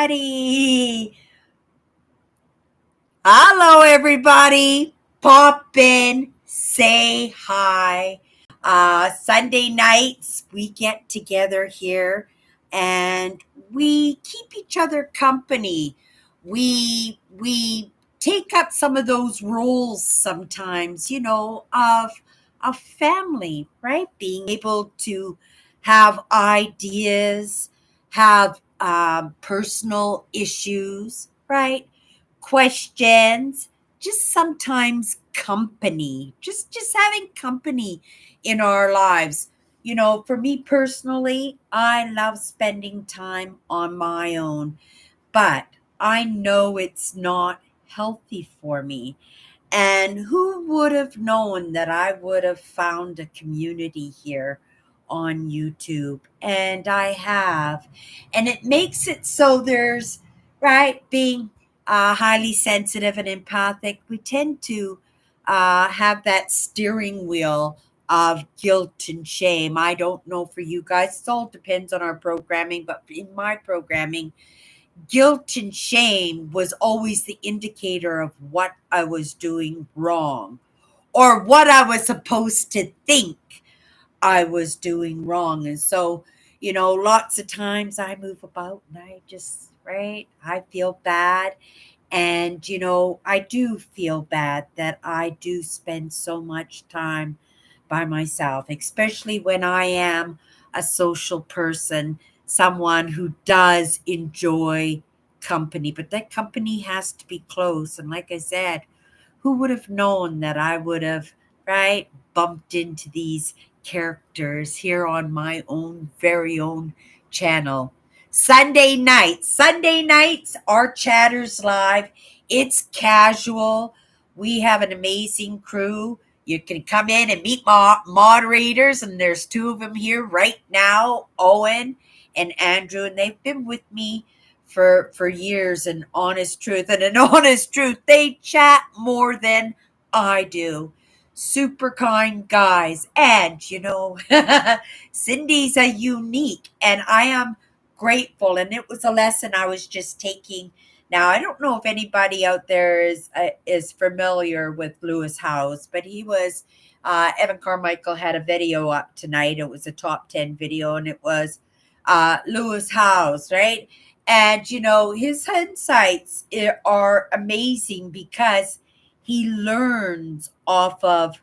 everybody. Hello, everybody. Pop in, say hi. Sunday nights, we get together here and we keep each other company. We take up some of those roles sometimes, of family, right? Being able to have ideas, have personal issues, right? Questions, just sometimes company, just having company in our lives. For me personally, I love spending time on my own, but I know it's not healthy for me. And who would have known that I would have found a community here on YouTube? And I have. And it makes it so there's, right, being highly sensitive and empathic, we tend to have that steering wheel of guilt and shame. I don't know for you guys, it all depends on our programming, but in my programming, guilt and shame was always the indicator of what I was doing wrong or what I was supposed to think I was doing wrong. And so, lots of times I move about and I just, right, I feel bad. And, I do feel bad that I do spend so much time by myself, especially when I am a social person, someone who does enjoy company. But that company has to be close. And like I said, who would have known that I would have, right, bumped into these characters here on my own very own channel? Sunday nights, our chatters live. It's casual. We have an amazing crew. You can come in and meet moderators, and there's two of them here right now, Owen and Andrew, and they've been with me for years. And honest truth, and an honest truth, they chat more than I do. Super kind guys. And Cindy's a unique, and I am grateful. And it was a lesson I was just taking. Now I don't know if anybody out there is familiar with Lewis Howes, but he was Evan Carmichael had a video up tonight. It was a top 10 video, and it was Lewis Howes, right? And his insights are amazing because he learns off of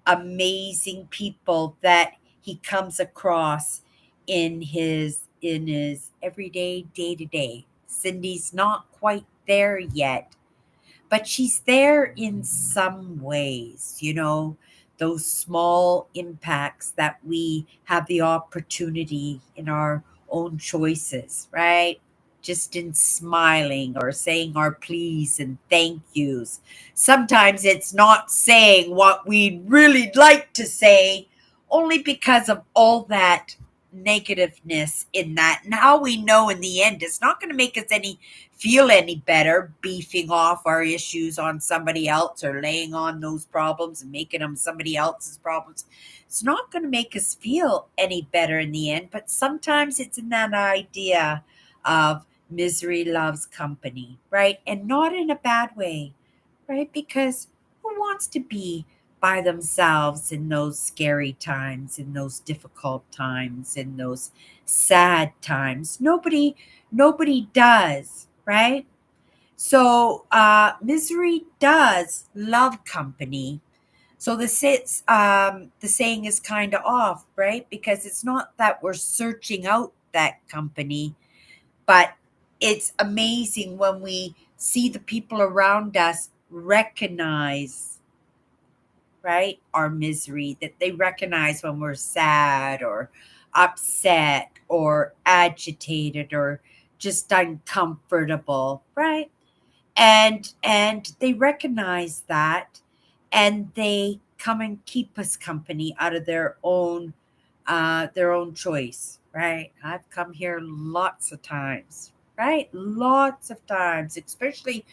amazing people that he comes across in his everyday day to day. Cindy's not quite there yet, but she's there in some ways, those small impacts that we have the opportunity in our own choices, right? Just in smiling or saying our please and thank yous. Sometimes it's not saying what we'd really like to say, only because of all that negativeness in that. And how we know in the end it's not going to make us feel any better beefing off our issues on somebody else or laying on those problems and making them somebody else's problems. It's not going to make us feel any better in the end, but sometimes it's in that idea of misery loves company, right? And not in a bad way, right? Because who wants to be by themselves in those scary times, in those difficult times, in those sad times? Nobody does, right? So misery does love company. So the saying is kind of off, right? Because it's not that we're searching out that company, but it's amazing when we see the people around us recognize, right, our misery, that they recognize when we're sad or upset or agitated or just uncomfortable, right? And they recognize that, and they come and keep us company out of their own choice, right? I've come here lots of times, right? Lots of times, especially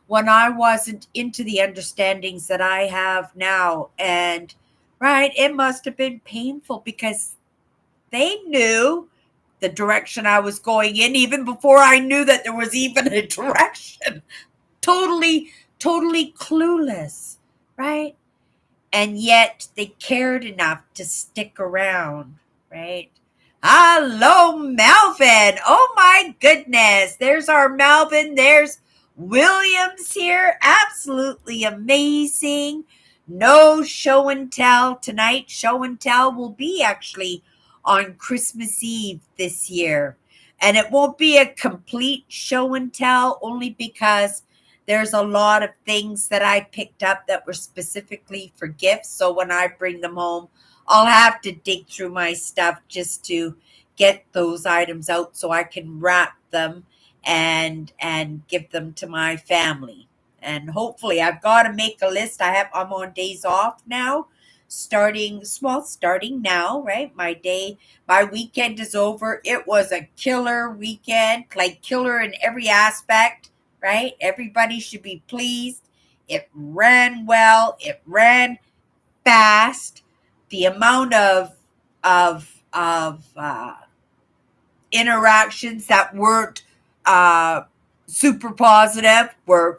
when I wasn't into the understandings that I have now. And right, it must have been painful because they knew, the direction I was going in, even before I knew that there was even a direction. Totally, totally clueless, right? And yet they cared enough to stick around, right? Hello, Melvin. Oh my goodness. There's our Melvin. There's Williams here. Absolutely amazing. No show and tell tonight. Show and tell will be actually on Christmas Eve this year. And it won't be a complete show and tell only because there's a lot of things that I picked up that were specifically for gifts. So when I bring them home, I'll have to dig through my stuff just to get those items out so I can wrap them and give them to my family. And hopefully I've got to make a list. I'm on days off now, starting now, right? My weekend is over. It was a killer weekend, like killer in every aspect, right? Everybody should be pleased. It ran well. It ran fast. The amount of interactions that weren't uh, super positive were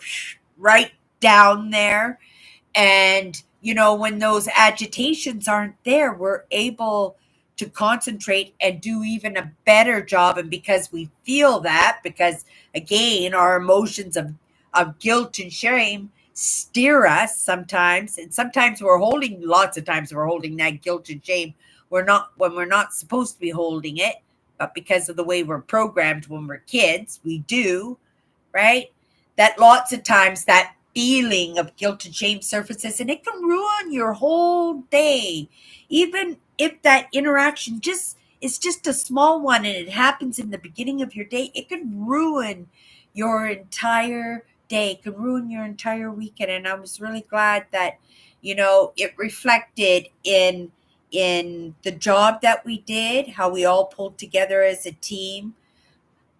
right down there. And, when those agitations aren't there, we're able to concentrate and do even a better job. And because we feel that, because again, our emotions of guilt and shame steer us sometimes. And sometimes lots of times we're holding that guilt and shame. When we're not supposed to be holding it, but because of the way we're programmed when we're kids, we do, right? That lots of times that feeling of guilt and shame surfaces and it can ruin your whole day. Even if that interaction is just a small one and it happens in the beginning of your day, it can ruin your entire day, it can ruin your entire weekend. And I was really glad that, it reflected in the job that we did, how we all pulled together as a team,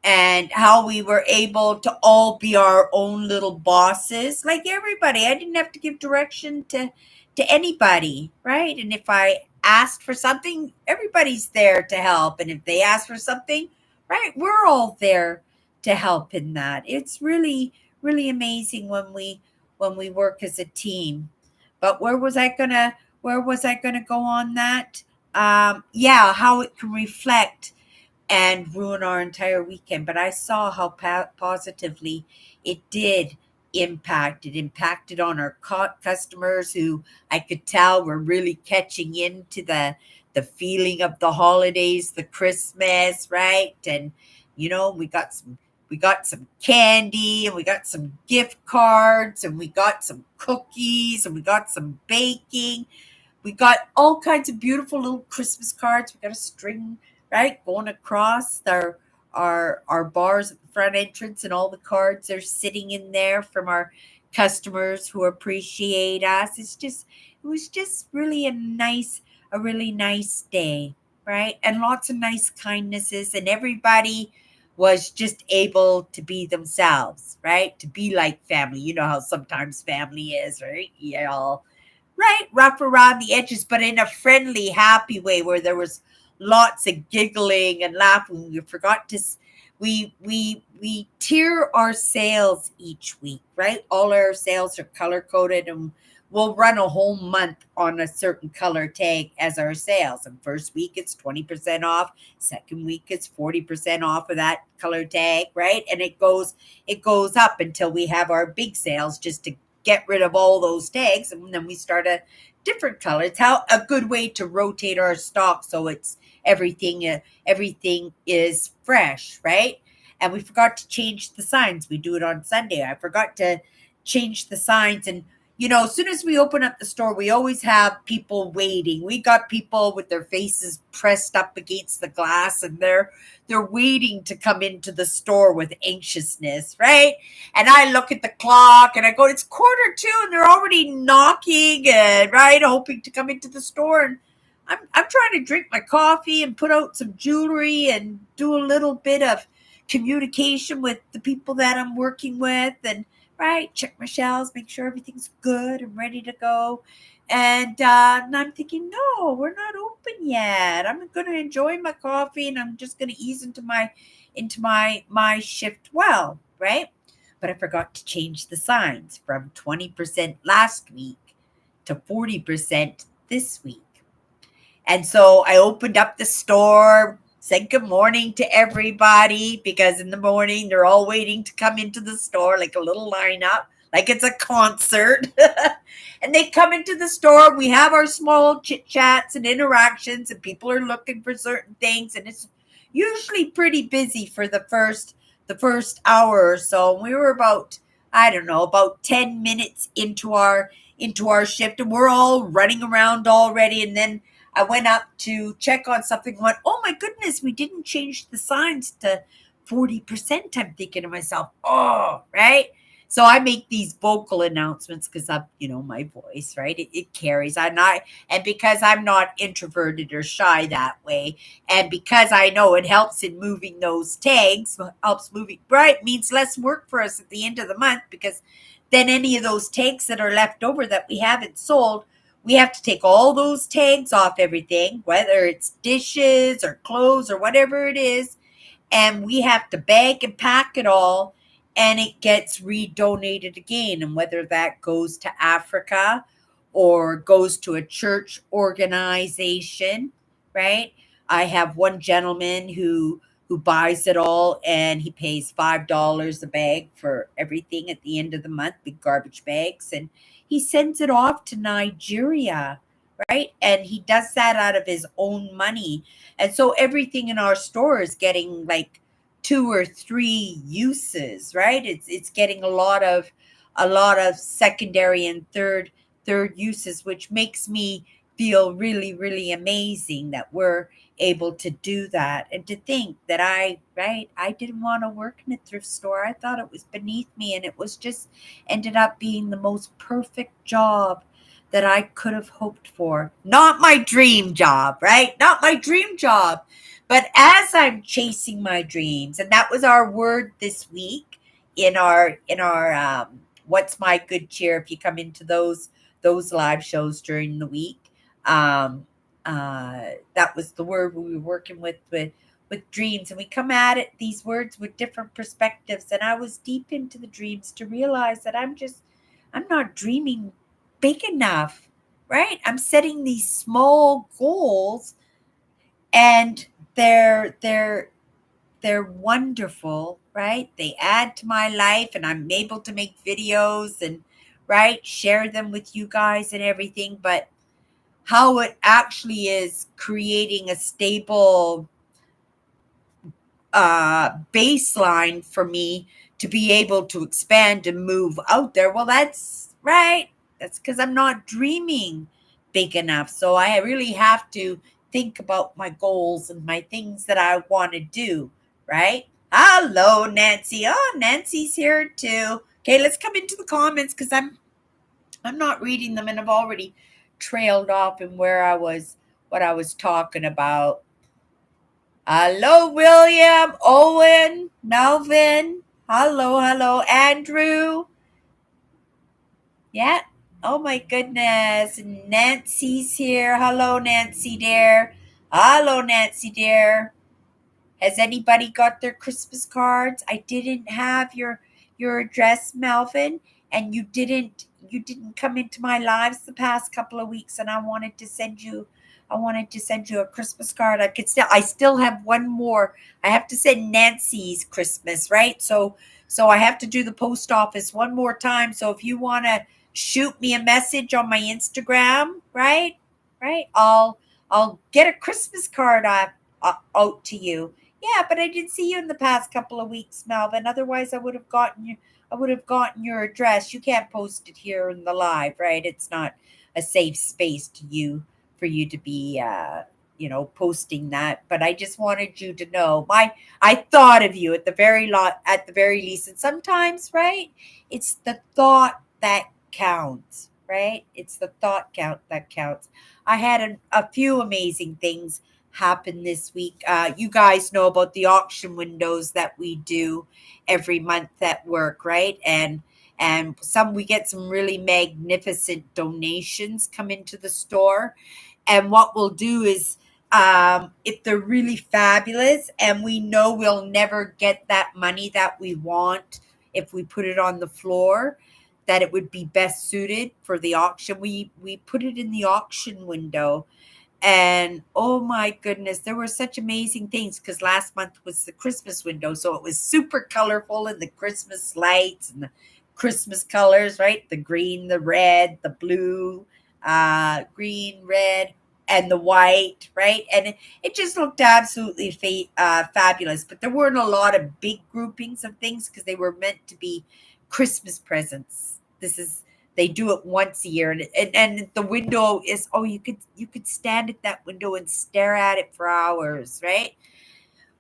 and how we were able to all be our own little bosses, like everybody. I didn't have to give direction to anybody, right? And if I asked for something, everybody's there to help. And if they ask for something, right, we're all there to help in that. It's really, really amazing when we work as a team. But where was I gonna go on that? Yeah, how it can reflect and ruin our entire weekend. But I saw how positively it did impact. It impacted on our customers who I could tell were really catching into the feeling of the holidays, the Christmas, right? And we got some candy and we got some gift cards and we got some cookies and we got some baking. We got all kinds of beautiful little Christmas cards. We got a string, right, going across our bars at the front entrance, and all the cards are sitting in there from our customers who appreciate us. It was just a really nice day, right? And lots of nice kindnesses, and everybody was just able to be themselves, right? To be like family. You know how sometimes family is, right? Yeah, right, rough around the edges, but in a friendly, happy way where there was lots of giggling and laughing. We tier our sales each week, right? All our sales are color coded, and we'll run a whole month on a certain color tag as our sales. And first week it's 20% off, second week it's 40% off of that color tag, right? And it goes up until we have our big sales, just to get rid of all those tags, and then we start a different color. It's how a good way to rotate our stock so it's everything is fresh, right? And we forgot to change the signs. We do it on Sunday. I forgot to change the signs. And as soon as we open up the store, we always have people waiting. We got people with their faces pressed up against the glass, and they're waiting to come into the store with anxiousness, right? And I look at the clock and I go, it's 1:45, and they're already knocking and right, hoping to come into the store. And I'm trying to drink my coffee and put out some jewelry and do a little bit of communication with the people that I'm working with, and right, check my shelves, make sure everything's good and ready to go. And I'm thinking, no, we're not open yet. I'm going to enjoy my coffee and I'm just going to ease into my shift well, right? But I forgot to change the signs from 20% last week to 40% this week. And so I opened up the store, said good morning to everybody because in the morning they're all waiting to come into the store like a little lineup, like it's a concert. And they come into the store. We have our small chit chats and interactions, and people are looking for certain things. And it's usually pretty busy for the first hour or so. We were about, I don't know, about 10 minutes into our shift, and we're all running around already. And then I went up to check on something and went, oh my goodness, we didn't change the signs to 40%. I'm thinking to myself, oh, right? So I make these vocal announcements because I'm, my voice, right? It carries. And because I'm not introverted or shy that way, and because I know it helps in moving those tags, helps moving, right? Means less work for us at the end of the month, because then any of those tags that are left over that we haven't sold, we have to take all those tags off everything, whether it's dishes or clothes or whatever it is, and we have to bag and pack it all, and it gets redonated again. And whether that goes to Africa or goes to a church organization, right? I have one gentleman who buys it all, and he pays $5 a bag for everything at the end of the month, big garbage bags, and he sends it off to Nigeria, right? And he does that out of his own money. And so everything in our store is getting like 2 or 3 uses, right? It's getting a lot of secondary and third uses, which makes me feel really, really amazing that we're able to do that. And to think that I didn't want to work in a thrift store. I thought it was beneath me, and it was just ended up being the most perfect job that I could have hoped for. Not my dream job, right? Not my dream job. But as I'm chasing my dreams, and that was our word this week in our what's my good cheer, if you come into those live shows during the week. That was the word we were working with dreams, and we come at it, these words, with different perspectives. And I was deep into the dreams to realize that I'm not dreaming big enough, right? I'm setting these small goals, and they're wonderful, right? They add to my life, and I'm able to make videos and, right, share them with you guys and everything. But how it actually is creating a stable baseline for me to be able to expand and move out there. Well, that's right. That's because I'm not dreaming big enough. So I really have to think about my goals and my things that I want to do, right? Hello, Nancy. Oh, Nancy's here too. Okay, let's come into the comments because I'm not reading them, and I've already trailed off in what I was talking about. Hello, William, Owen, Melvin. Hello, Andrew. Yeah. Oh my goodness. Nancy's here. Hello, Nancy dear. Hello, Nancy dear. Has anybody got their Christmas cards? I didn't have your address, Melvin, and you didn't come into my lives the past couple of weeks, and I wanted to send you a Christmas card. I still have one more. I have to send Nancy's Christmas, right? So I have to do the post office one more time. So if you want to shoot me a message on my Instagram, right? Right? I'll get a Christmas card out to you. Yeah, but I didn't see you in the past couple of weeks, Melvin. Otherwise, I would have gotten your address. You can't post it here in the live, right? It's not a safe space for you to be posting that. But I just wanted you to know I thought of you at the very least. And sometimes, right? It's the thought that counts, right? It's the thought count that counts. I had a few amazing things happen this week. You guys know about the auction windows that we do every month at work, right? and we get some really magnificent donations come into the store. And what we'll do is, if they're really fabulous and we know we'll never get that money that we want if we put it on the floor, that it would be best suited for the auction, we put it in the auction window. And oh my goodness, there were such amazing things because last month was the Christmas window. So it was super colorful, and the Christmas lights and the Christmas colors, right? The green, the red, the blue, green, red, and the white, right? And it just looked absolutely fabulous. But there weren't a lot of big groupings of things because they were meant to be Christmas presents. They do it once a year, and the window is, oh, you could stand at that window and stare at it for hours, right?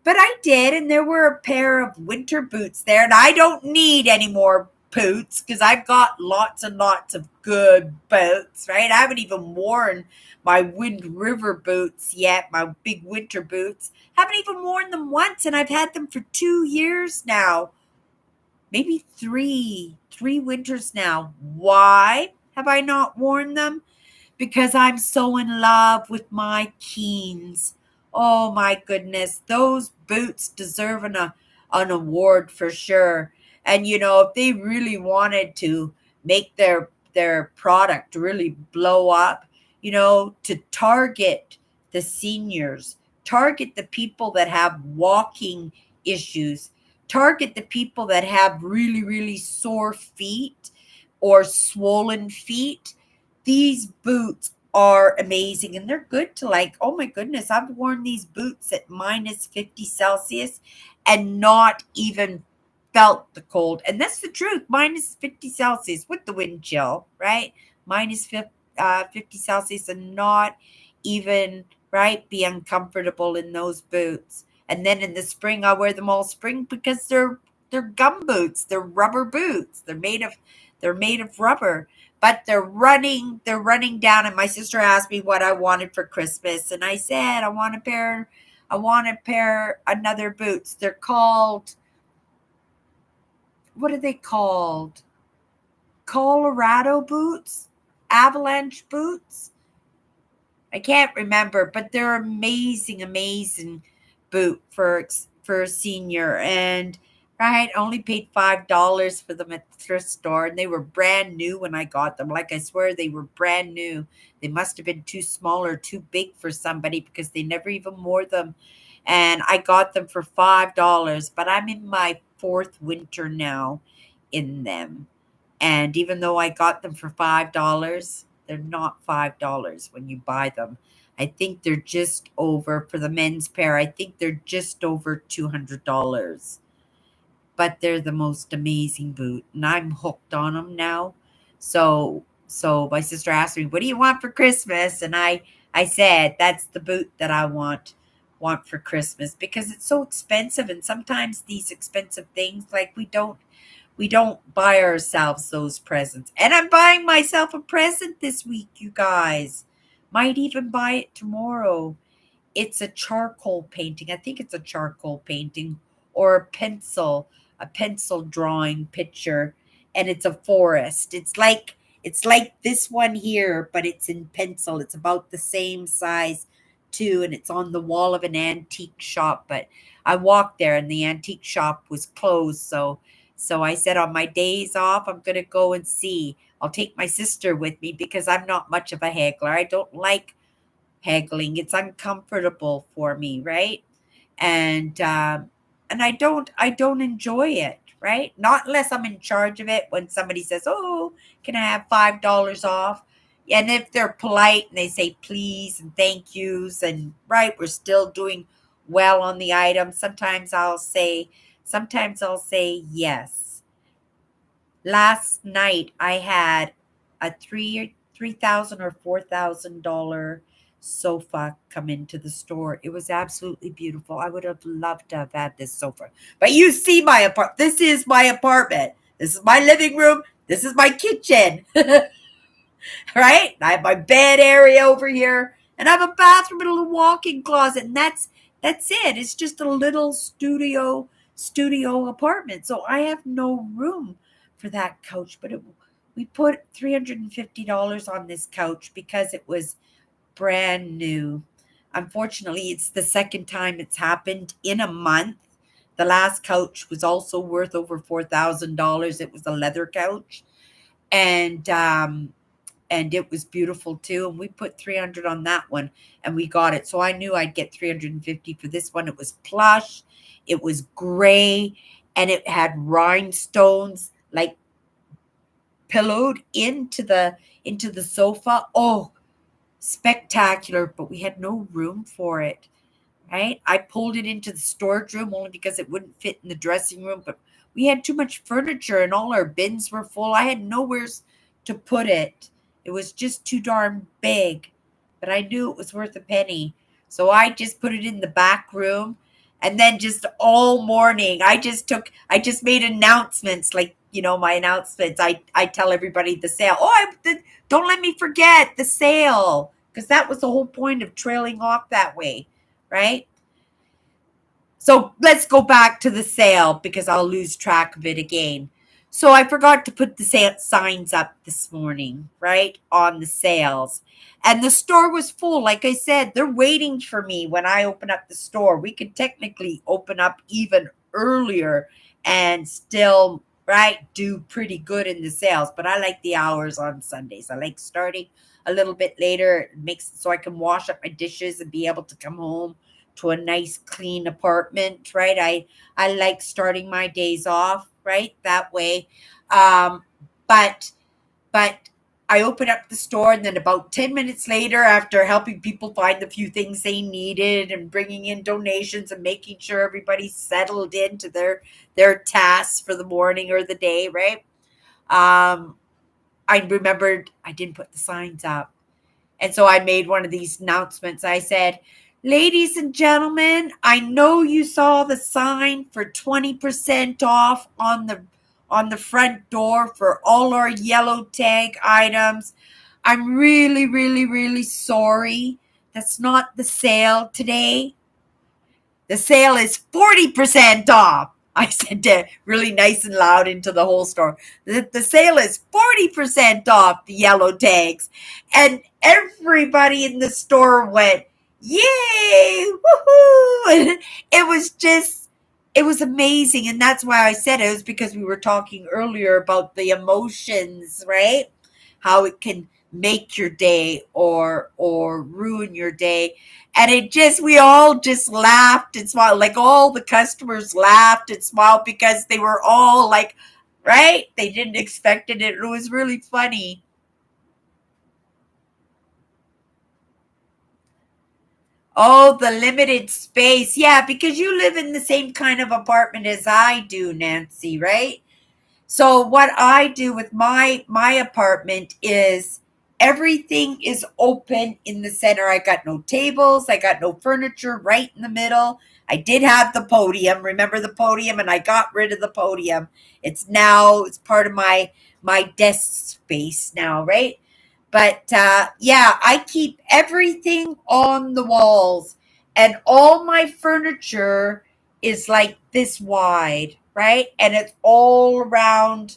But I did, and there were a pair of winter boots there, and I don't need any more boots because I've got lots and lots of good boots, right? I haven't even worn my Wind River boots yet, my big winter boots. Haven't even worn them once, and I've had them for 2 years now, maybe three winters now. Why have I not worn them? Because I'm so in love with my Keens. Oh my goodness, those boots deserve an award for sure. And if they really wanted to make their product really blow up, to target the seniors, target the people that have walking issues, target the people that have really, really sore feet or swollen feet. These boots are amazing, and they're good to, like, oh my goodness, I've worn these boots at minus 50 Celsius and not even felt the cold. And that's the truth, minus 50 Celsius with the wind chill, right? Minus 50 Celsius and not even, right, be uncomfortable in those boots. And then in the spring, I wear them all spring because they're gum boots. They're rubber boots. They're made of rubber, but they're running down. And my sister asked me what I wanted for Christmas, and I said I want a pair another boots. They're called, what are they called? Colorado boots? Avalanche boots? I can't remember, but they're amazing, amazing boot for a senior. And right, I only paid $5 for them at the thrift store, and they were brand new when I got them. Like, I swear they were brand new. They must have been too small or too big for somebody because they never even wore them. And I got them for $5, but I'm in my fourth winter now in them. And even though I got them for $5, they're not $5 when you buy them. I think they're just over, for the men's pair, I think they're just over $200. But they're the most amazing boot, and I'm hooked on them now. So my sister asked me, "What do you want for Christmas?" And I said, "That's the boot that I want for Christmas," because it's so expensive, and sometimes these expensive things, like, we don't buy ourselves those presents. And I'm buying myself a present this week, you guys. Might even buy it tomorrow. It's a charcoal painting. I think it's a charcoal painting or a pencil drawing picture, and it's a forest. It's like this one here, but it's in pencil. It's about the same size too, and it's on the wall of an antique shop. But I walked there, and the antique shop was closed, so I said on my days off, I'm gonna go and see. I'll take my sister with me because I'm not much of a haggler. I don't like haggling. It's uncomfortable for me, right? And I don't enjoy it, right? Not unless I'm in charge of it. When somebody says, "Oh, can I have $5 off?" And if they're polite and they say please and thank yous, and right, we're still doing well on the item, sometimes I'll say yes. Last night I had a three thousand or $4,000 sofa come into the store. It was absolutely beautiful. I would have loved to have had this sofa. But you see my apartment. This is my apartment. This is my living room. This is my kitchen. Right? I have my bed area over here, and I have a bathroom and a little walk-in closet, and that's it. It's just a little studio apartment. So I have no room for that couch, but we put $350 on this couch because it was brand new. Unfortunately, it's the second time it's happened in a month. The last couch was also worth over $4,000. It was a leather couch, and it was beautiful too. And we put 300 on that one, and we got it. So I knew I'd get 350 for this one. It was plush, it was gray, and it had rhinestones like pillowed into the sofa. Oh, spectacular! But we had no room for it. Right? I pulled it into the storage room only because it wouldn't fit in the dressing room, but we had too much furniture and all our bins were full. I had nowhere to put it. It was just too darn big, but I knew it was worth a penny. So I just put it in the back room, and then just all morning I just made announcements, like, my announcements. I tell everybody the sale. Don't let me forget the sale, because that was the whole point of trailing off that way, right? So let's go back to the sale because I'll lose track of it again. So I forgot to put the signs up this morning, right, on the sales. And the store was full. Like I said, they're waiting for me when I open up the store. We could technically open up even earlier and still, right, do pretty good in the sales. But I like the hours on Sundays. I like starting a little bit later. It makes it so I can wash up my dishes and be able to come home to a nice clean apartment, right? I like starting my days off right that way. um but but I opened up the store, and then about 10 minutes later, after helping people find the few things they needed and bringing in donations and making sure everybody's settled into their tasks for the morning or the day, right? I remembered I didn't put the signs up. And so I made one of these announcements. I said, "Ladies and gentlemen, I know you saw the sign for 20% off on the front door for all our yellow tag items. I'm really, really, really sorry. That's not the sale today. The sale is 40% off." I said that really nice and loud into the whole store. The sale is 40% off the yellow tags. And everybody in the store went, "Yay! Woohoo!" And it was amazing. And that's why I said it was because we were talking earlier about the emotions, right? How it can make your day or ruin your day. And we all just laughed and smiled. Like, all the customers laughed and smiled because they were all like, right? They didn't expect it. It was really funny. Oh, the limited space. Yeah, because you live in the same kind of apartment as I do, Nancy, right? So what I do with my apartment is everything is open in the center. I got no tables, I got no furniture right in the middle. I did have the podium. Remember the podium? And I got rid of the podium. It's part of my desk space now, right? But yeah, I keep everything on the walls, and all my furniture is like this wide, right? And it's all around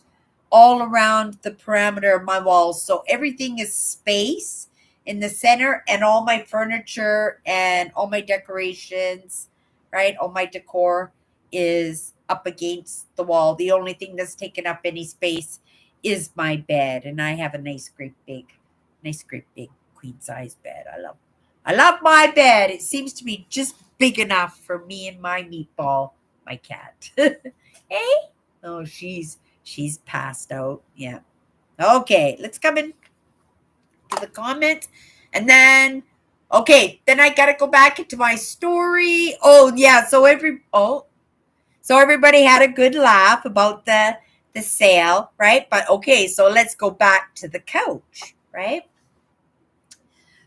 the perimeter of my walls. So everything is space in the center, and all my furniture and all my decorations, right? All my decor is up against the wall. The only thing that's taken up any space is my bed, and I have a nice great big queen size bed. I love my bed. It seems to be just big enough for me and my meatball, my cat. Hey? Oh, she's passed out. Yeah. Okay, let's come in to the comments. And then okay, then I gotta go back into my story. Oh yeah, so everybody had a good laugh about the sale, right? But okay, so let's go back to the couch, right?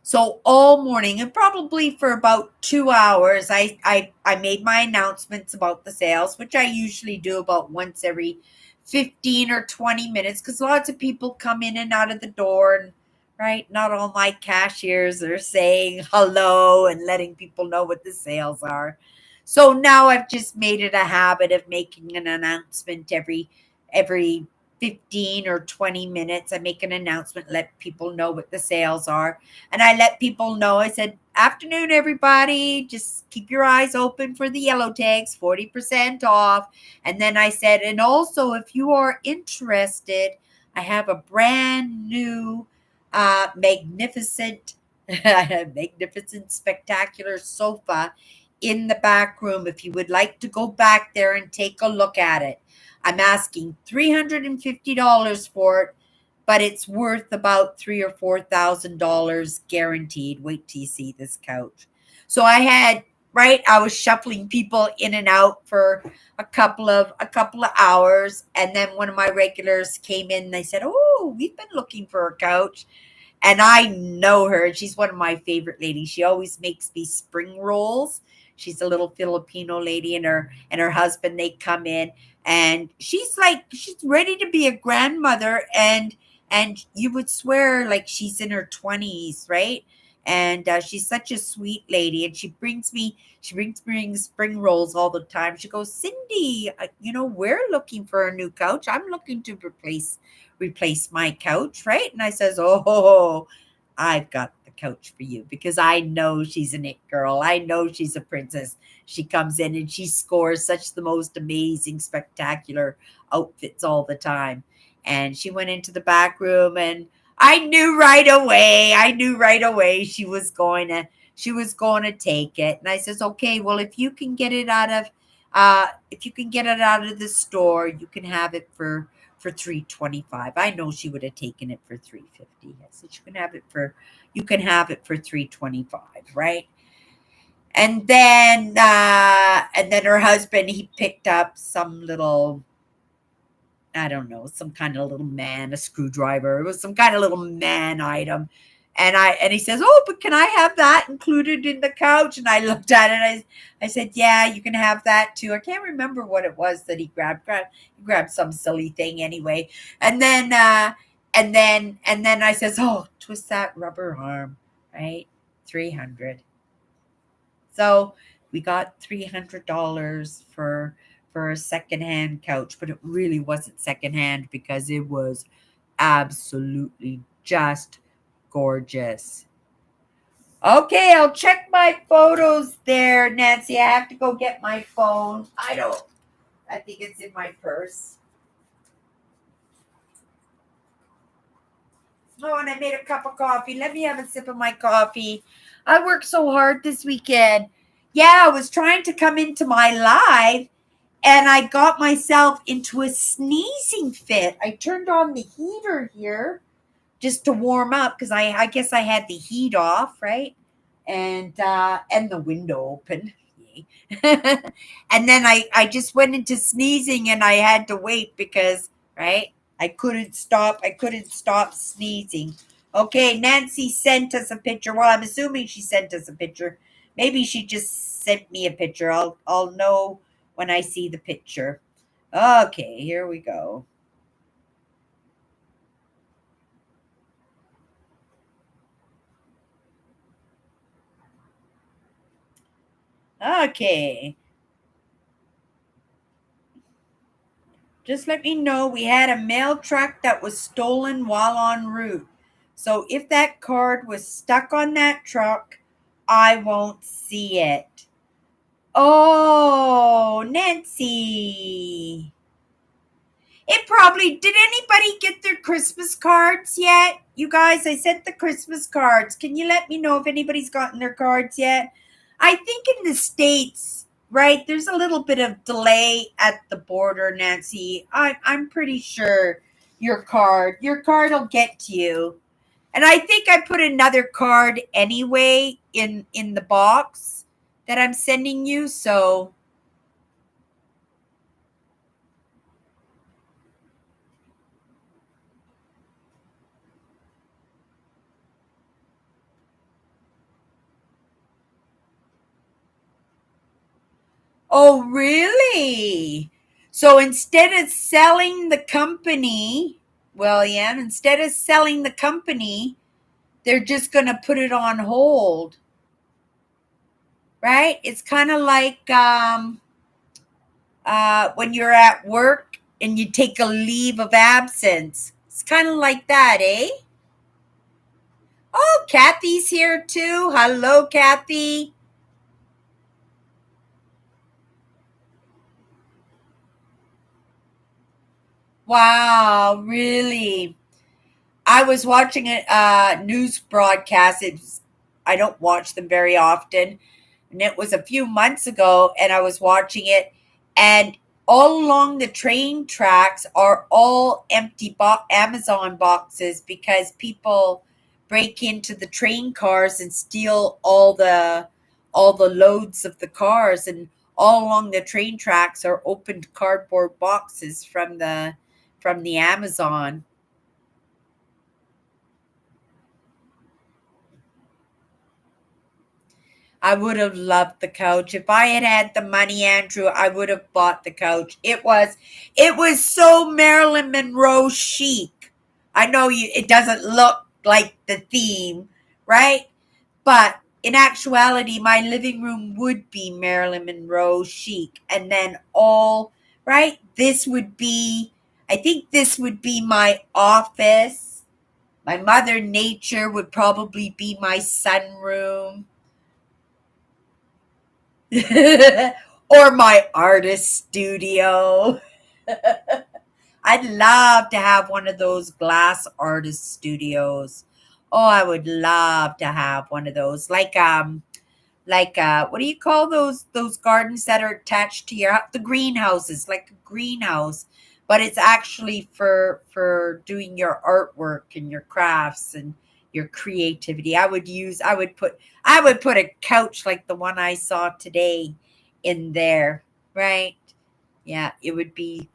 So all morning, and probably for about 2 hours, I made my announcements about the sales, which I usually do about once every 15 or 20 minutes, because lots of people come in and out of the door, and right, not all my cashiers are saying hello and letting people know what the sales are. So now I've just made it a habit of making an announcement every 15 or 20 minutes. I make an announcement, let people know what the sales are. And I let people know, I said, afternoon, everybody. Just keep your eyes open for the yellow tags, 40% off. And then I said, and also, if you are interested, I have a brand new, magnificent, magnificent, spectacular sofa in the back room. If you would like to go back there and take a look at it, I'm asking $350 for it, but it's worth about $3,000 or $4,000 guaranteed. Wait till you see this couch. So I was shuffling people in and out for a couple of hours, and then one of my regulars came in and they said, "Oh, we've been looking for a couch." And I know her. She's one of my favorite ladies. She always makes me spring rolls. She's a little Filipino lady, and her husband, they come in, and she's ready to be a grandmother, and you would swear like she's in her 20s, right? And she's such a sweet lady, and she brings me spring rolls all the time. She goes, "Cindy, we're looking for a new couch. I'm looking to replace my couch, right?" And I says, "Oh, I've got the couch for you," because I know she's an it girl. I know she's a princess. She comes in and she scores such the most amazing, spectacular outfits all the time. And she went into the back room, and I knew right away. I knew right away she was going to take it. And I says, "Okay, well, if you can get it out of the store, you can have it for 325. I know she would have taken it for 350. I said, you can have it for 325, right? And then her husband, he picked up some little, I don't know, some kind of little a screwdriver. It was some kind of little man item. And he says, "Oh, but can I have that included in the couch?" And I looked at it, and I said, "Yeah, you can have that too." I can't remember what it was that he grabbed. He grabbed some silly thing anyway. And then I says, "Oh, twist that rubber arm, right? 300." So we got $300 for a secondhand couch, but it really wasn't secondhand because it was absolutely just gorgeous. Okay, I'll check my photos there, Nancy. I have to go get my phone. I think it's in my purse. Oh, and I made a cup of coffee. Let me have a sip of my coffee. I worked so hard this weekend. Yeah, I was trying to come into my live, and I got myself into a sneezing fit. I turned on the heater here just to warm up because I guess I had the heat off, right? And the window open. Yay. And then I just went into sneezing, and I had to wait because, right, I couldn't stop sneezing. Okay, Nancy sent us a picture. Well, I'm assuming she sent us a picture. Maybe she just sent me a picture. I'll know when I see the picture. Okay, here we go. Okay. Just let me know. We had a mail truck that was stolen while en route. So if that card was stuck on that truck, I won't see it. Oh, Nancy. It probably did. Anybody get their Christmas cards yet? You guys, I sent the Christmas cards. Can you let me know if anybody's gotten their cards yet? I think in the States, right, there's a little bit of delay at the border, Nancy. I'm pretty sure your card will get to you. And I think I put another card anyway in the box that I'm sending you. So oh, really? So instead of selling the company, William, instead of selling the company, they're just going to put it on hold, right? It's kind of like when you're at work and you take a leave of absence. It's kind of like that, eh? Oh, Kathy's here too. Hello, Kathy. Wow, really? I was watching a news broadcast. I don't watch them very often, and it was a few months ago, and I was watching it, and all along the train tracks are all empty Amazon boxes because people break into the train cars and steal all the loads of the cars, and all along the train tracks are opened cardboard boxes from the Amazon. I would have loved the couch. If I had had the money, Andrew, I would have bought the couch. It was so Marilyn Monroe chic. I know it doesn't look like the theme, right? But in actuality, my living room would be Marilyn Monroe chic. And then right? I think this would be my office. My Mother Nature would probably be my sunroom. Or my artist studio. I'd love to have one of those glass artist studios. Oh, I would love to have one of those. Like what do you call those gardens that are attached to the greenhouses, like a greenhouse, but it's actually for doing your artwork and your crafts and your creativity. I would put a couch like the one I saw today in there, right? Yeah, it would be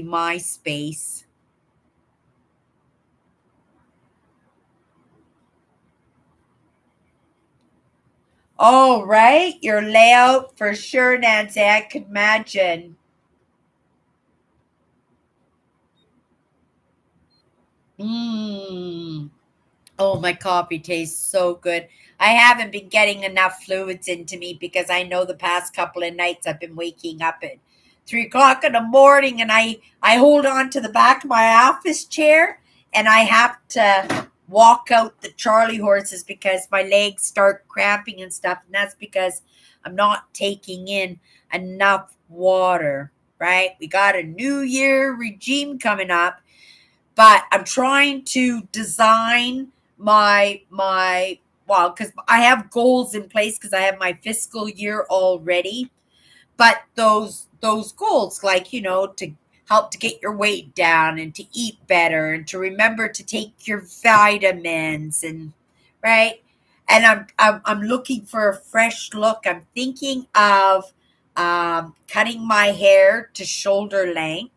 my space. Oh, right, your layout for sure, Nancy. I could imagine. Mmm. Oh, my coffee tastes so good. I haven't been getting enough fluids into me because I know the past couple of nights I've been waking up at 3 o'clock in the morning, and I hold on to the back of my office chair, and I have to walk out the Charlie horses because my legs start cramping and stuff. And that's because I'm not taking in enough water, right? We got a New Year regime coming up, but I'm trying to design my well, because I have goals in place because I have my fiscal year already. But those goals, like, to help to get your weight down and to eat better and to remember to take your vitamins, and right. And I'm looking for a fresh look. I'm thinking of cutting my hair to shoulder length,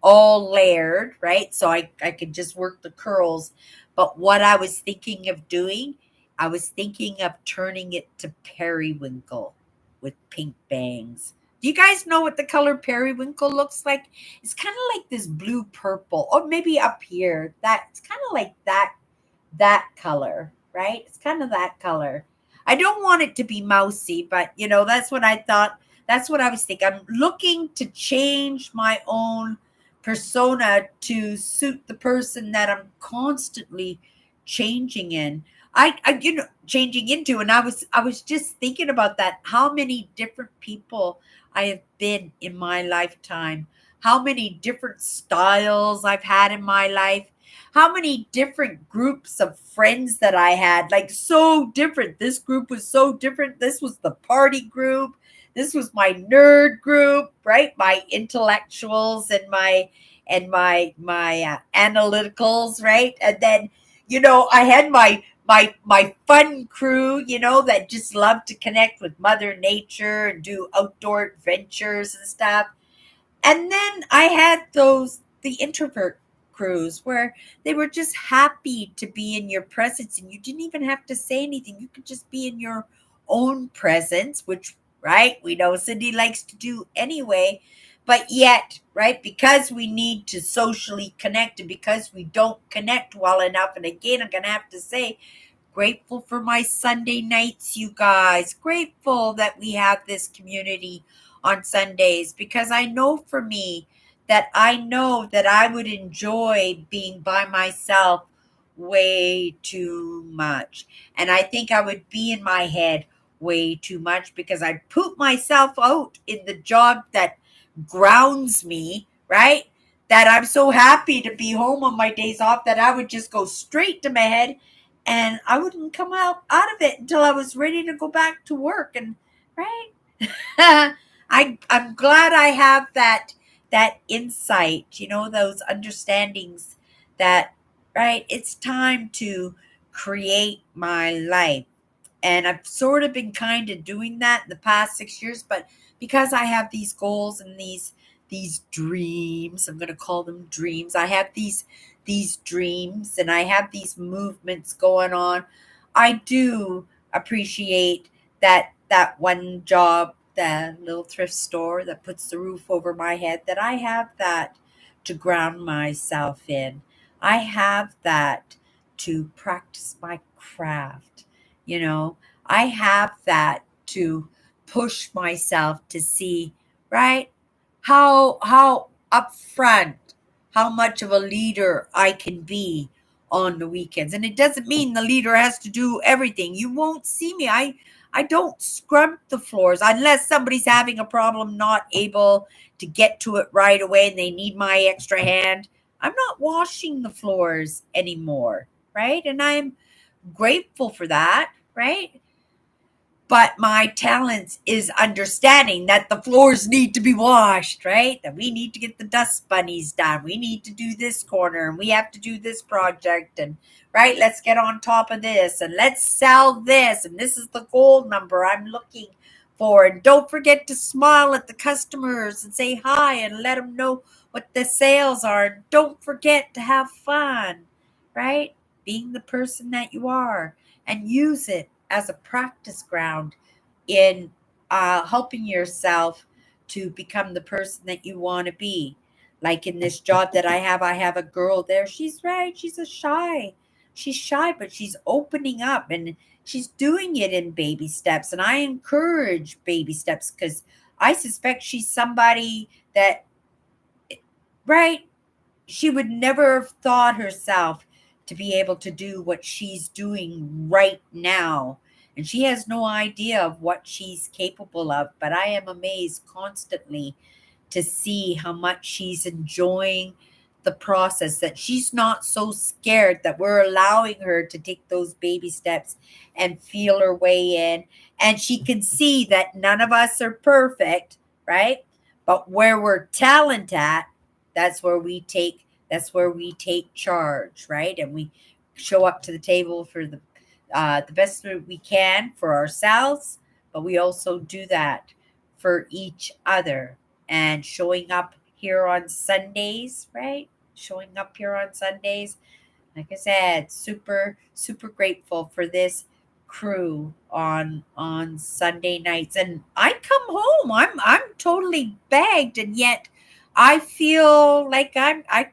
all layered, right? So I could just work the curls. But what I was thinking of doing, I was thinking of turning it to periwinkle with pink bangs. Do you guys know what the color periwinkle looks like? It's kind of like this blue purple, or maybe up here. It's kind of like that color, right? It's kind of that color. I don't want it to be mousy, but that's what I thought. That's what I was thinking. I'm looking to change my own persona to suit the person that I'm constantly changing in. Changing into, and I was just thinking about that. How many different people I have been in my lifetime. How many different styles I've had in my life, how many different groups of friends that I had, like so different. This group was so different. This was the party group. This was my nerd group, right? My intellectuals and my analyticals, right? And then I had my fun crew, that just loved to connect with Mother Nature and do outdoor adventures and stuff. And then I had the introvert crews where they were just happy to be in your presence, and you didn't even have to say anything. You could just be in your own presence, which, right, we know Cindy likes to do anyway. But yet, right, because we need to socially connect and because we don't connect well enough, and again, I'm going to have to say, grateful for my Sunday nights, you guys. Grateful that we have this community on Sundays, because I know for me that I know that I would enjoy being by myself way too much. And I think I would be in my head way too much because I poop myself out in the job that grounds me, right? That I'm so happy to be home on my days off that I would just go straight to my head and I wouldn't come out of it until I was ready to go back to work. And right. I'm glad I have that insight, those understandings that, right, it's time to create my life. And I've sort of been kind of doing that in the past 6 years, but because I have these goals and these dreams, I'm going to call them dreams. I have these dreams and I have these movements going on. I do appreciate that one job, the little thrift store that puts the roof over my head, that I have that to ground myself in. I have that to practice my craft. I have that to push myself to see, right, how upfront, how much of a leader I can be on the weekends. And it doesn't mean the leader has to do everything. You won't see me. I don't scrub the floors unless somebody's having a problem not able to get to it right away and they need my extra hand. I'm not washing the floors anymore, right? And I'm grateful for that, right? But my talents is understanding that the floors need to be washed, right? That we need to get the dust bunnies done. We need to do this corner and we have to do this project and right, let's get on top of this and let's sell this and this is the goal number I'm looking for. And don't forget to smile at the customers and say hi and let them know what the sales are. And don't forget to have fun, right? Being the person that you are and use it as a practice ground in helping yourself to become the person that you want to be. Like in this job that I have a girl there. She's right. She's shy, but she's opening up and she's doing it in baby steps. And I encourage baby steps because I suspect she's somebody that, right, she would never have thought herself to be able to do what she's doing right now. And she has no idea of what she's capable of. But I am amazed constantly to see how much she's enjoying the process, that she's not so scared, that we're allowing her to take those baby steps and feel her way in. And she can see that none of us are perfect, right? But where we're talented at, that's where we take charge, right? And we show up to the table for the best that we can for ourselves, but we also do that for each other. And showing up here on Sundays, right? Showing up here on Sundays, like I said, super grateful for this crew on Sunday nights. And I come home, I'm totally bagged, and yet I feel like I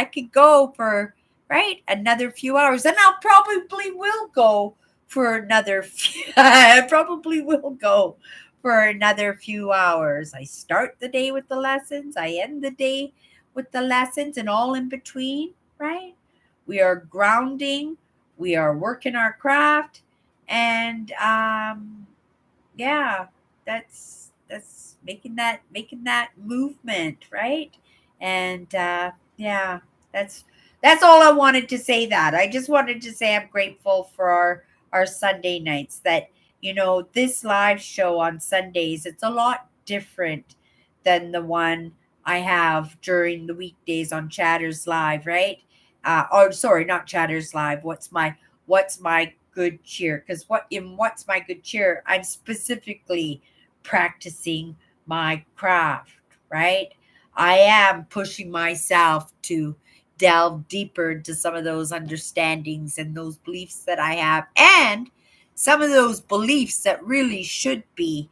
could go for, right, another few hours, and I'll probably will go for another few, I probably will go for another few hours. I start the day with the lessons, I end the day with the lessons, and all in between, right? We are grounding, we are working our craft, and yeah, that's making that movement, right? And yeah, that's all I wanted to say. That I just wanted to say I'm grateful for our Sunday nights. That this live show on Sundays, it's a lot different than the one I have during the weekdays on Chatters Live, right? Or sorry, not Chatters Live. What's my good cheer? Because what's my good cheer, I'm specifically practicing my craft, right? I am pushing myself to delve deeper into some of those understandings and those beliefs that I have, and some of those beliefs that really should be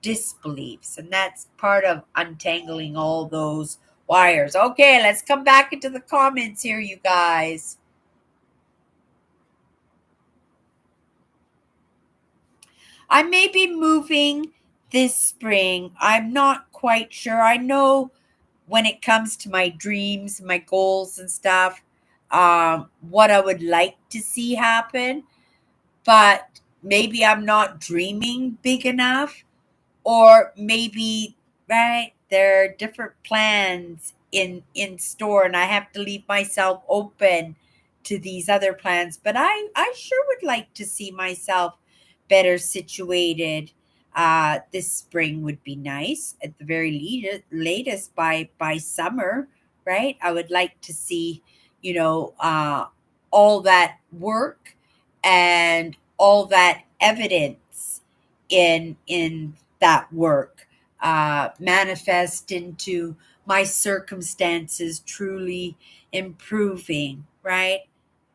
disbeliefs. And that's part of untangling all those wires. Okay, let's come back into the comments here, you guys. I may be moving this spring. I'm not quite sure. I know when it comes to my dreams, my goals and stuff, what I would like to see happen, but maybe I'm not dreaming big enough, or maybe, right, there are different plans in store and I have to leave myself open to these other plans. But I sure would like to see myself better situated. This spring would be nice, at the very latest by summer, right? I would like to see, all that work and all that evidence in that work manifest into my circumstances truly improving, right?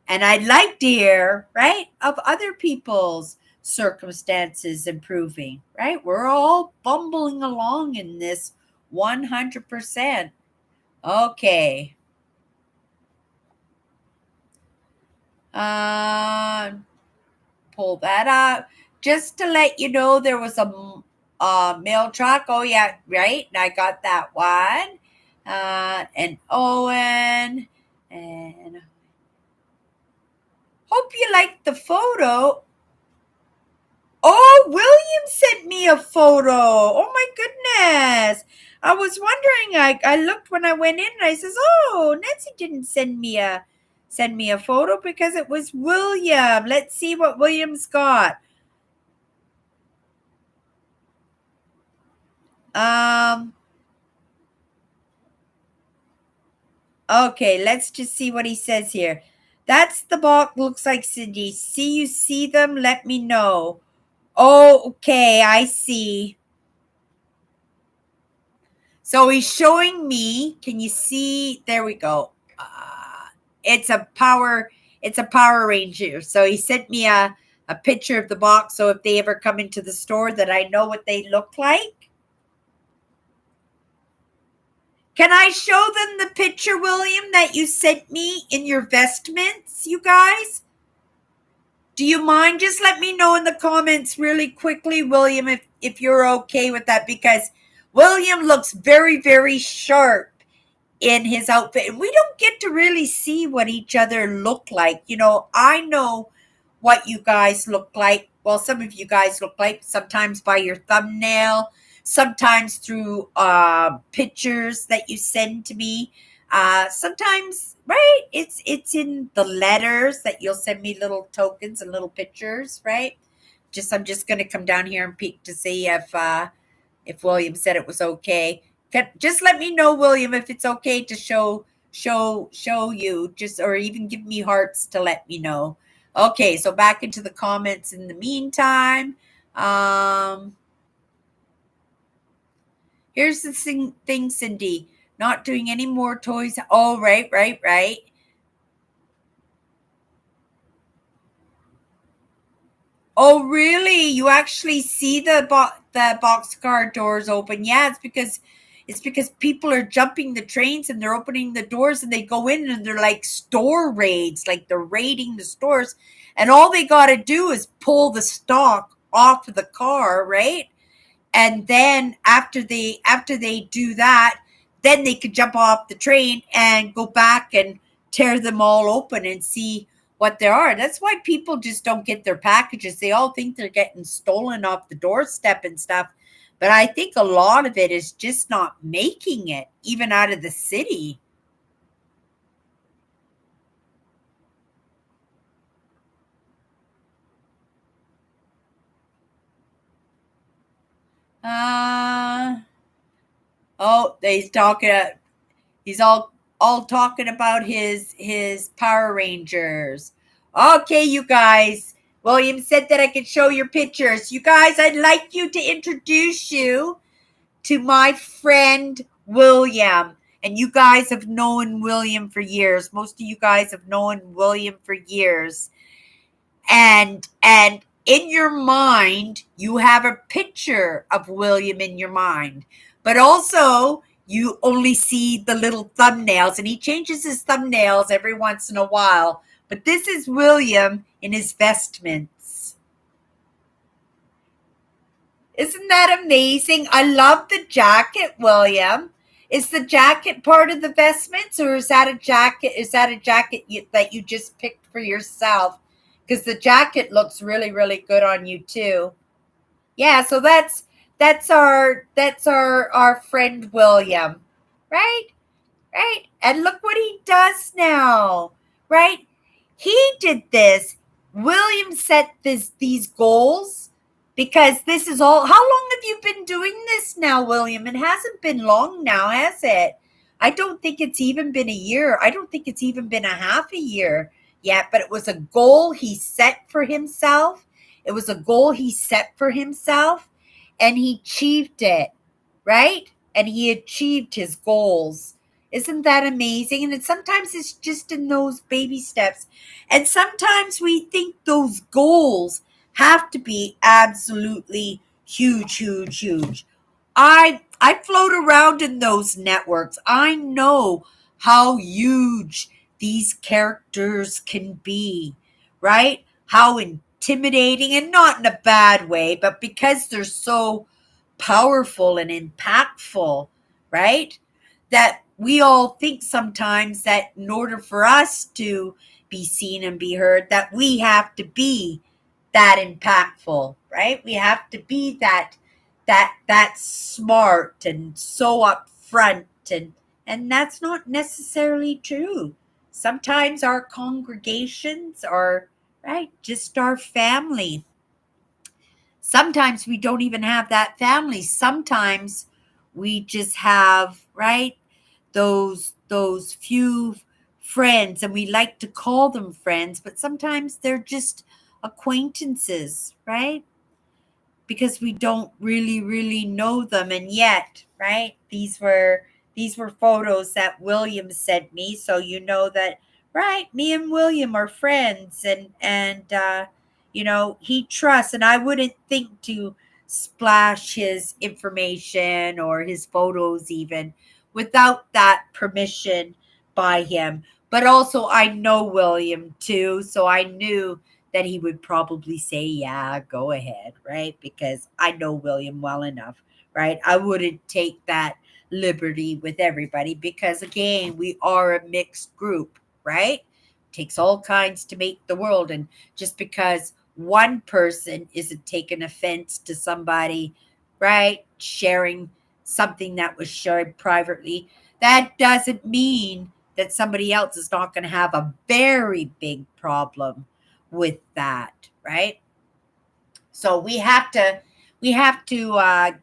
And I'd like to hear, right, of other people's circumstances improving, right? We're all bumbling along in this 100%. Okay. Uh, Pull that up. Just to let you know, there was a mail truck. Oh, yeah, right. And I got that one. And Owen. And hope you liked the photo. Oh, William sent me a photo. Oh, my goodness. I was wondering. I looked when I went in and I says, oh, Nancy didn't send me a photo because it was William. Let's see what William's got. Um, okay, let's just see what he says here. That's the box looks like, Cindy. See, you see them? Let me know. Oh, okay, I see. So he's showing me. Can you see? There we go. It's a Power Ranger. So he sent me a picture of the box. So if they ever come into the store, that I know what they look like. Can I show them the picture, William, that you sent me in your vestments, you guys? Do you mind? Just let me know in the comments really quickly, William, if you're okay with that, because William looks very, very sharp in his outfit. And we don't get to really see what each other look like. I know what you guys look like. Well, some of you guys look like sometimes by your thumbnail, sometimes through pictures that you send to me. Sometimes, right? It's in the letters that you'll send me, little tokens and little pictures, right? I'm just going to come down here and peek to see if William said it was okay. Just let me know, William, if it's okay to show you, just, or even give me hearts to let me know. Okay, so back into the comments in the meantime. Here's the thing, Cindy. Not doing any more toys. Oh, right. Oh, really? You actually see the boxcar doors open? Yeah, it's because people are jumping the trains and they're opening the doors and they go in and they're like store raids, like they're raiding the stores, and all they got to do is pull the stock off of the car, right? And then after they do that, then they could jump off the train and go back and tear them all open and see what there are. That's why people just don't get their packages. They all think they're getting stolen off the doorstep and stuff. But I think a lot of it is just not making it even out of the city. Uh oh, he's all talking about his Power Rangers. Okay, you guys. William said that I could show your pictures. You guys, I'd like you to introduce you to my friend William. And you guys have known William for years. Most of you guys have known William for years. And in your mind, you have a picture of William in your mind. But also, you only see the little thumbnails, and he changes his thumbnails every once in a while. But this is William in his vestments. Isn't that amazing? I love the jacket, William. Is the jacket part of the vestments, or is that a jacket? Is that a jacket that you just picked for yourself? Because the jacket looks really, really good on you too. Yeah, so that's our friend William, right? Right? And look what he does now, right? He did this. William set these goals because this is all. How long have you been doing this now, William? It hasn't been long now, has it? I don't think it's even been a year. I don't think it's even been a half a year yet, but it was a goal he set for himself. It was a goal he set for himself, and he achieved it, right? And he achieved his goals. Isn't that amazing? And sometimes it's just in those baby steps. And sometimes we think those goals have to be absolutely huge, huge, huge. I float around in those networks. I know how huge these characters can be, right? How intimidating, and not in a bad way, but because they're so powerful and impactful, right? That we all think sometimes that in order for us to be seen and be heard, that we have to be that impactful, right? We have to be that smart and so upfront, and that's not necessarily true. Sometimes our congregations are, right, just our family. Sometimes we don't even have that family. Sometimes we just have, right, those few friends, and we like to call them friends, but sometimes they're just acquaintances, right? Because we don't really know them. And yet, right, these were photos that William sent me, so you know that, right, me and William are friends. And he trusts, and I wouldn't think to splash his information or his photos even without that permission by him. But also I know William too, so I knew that he would probably say, yeah, go ahead, right? Because I know William well enough, right? I wouldn't take that liberty with everybody because, again, we are a mixed group, right? Takes all kinds to make the world. And just because one person isn't taking offense to somebody, right, sharing something that was shared privately, that doesn't mean that somebody else is not going to have a very big problem with that, right? So we have to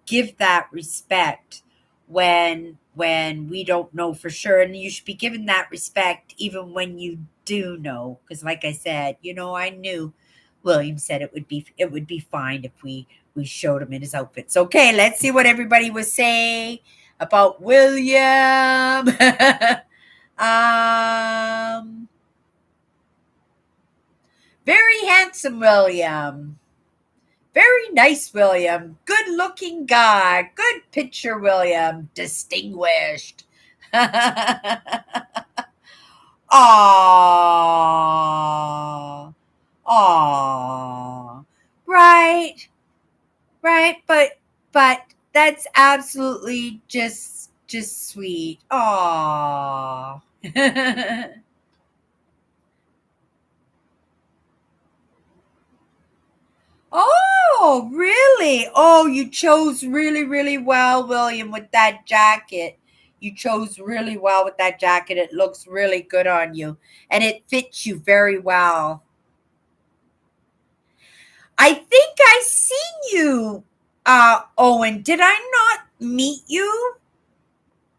give that respect when we don't know for sure, and you should be given that respect even when you do know. Because, like I said, I knew William said it would be fine if we showed him in his outfits. Okay, let's see what everybody was saying about William. um Very handsome, William. Very nice, William. Good looking guy. Good picture, William. Distinguished. Aww. Aww. Right. Right. But that's absolutely just sweet. Aww. Oh, really? Oh, you chose really, really well, William, with that jacket. You chose really well with that jacket. It looks really good on you, and it fits you very well. I think I seen you, Owen. Did I not meet you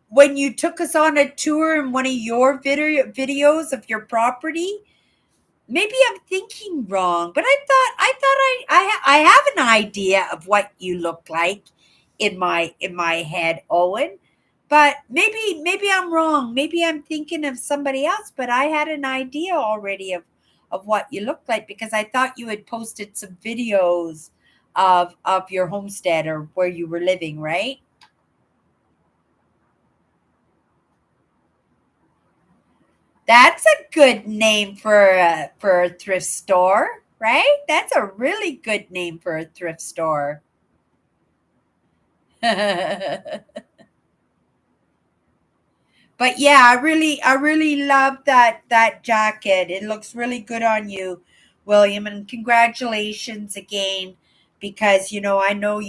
when you took us on a tour in one of your videos of your property? Maybe I'm thinking wrong, but I have an idea of what you look like in my head, Owen. But maybe I'm wrong. Maybe I'm thinking of somebody else, but I had an idea already of what you look like because I thought you had posted some videos of your homestead or where you were living, right? That's a good name for a thrift store, right? That's a really good name for a thrift store. But yeah, I really love that jacket. It looks really good on you, William, and congratulations again, because I know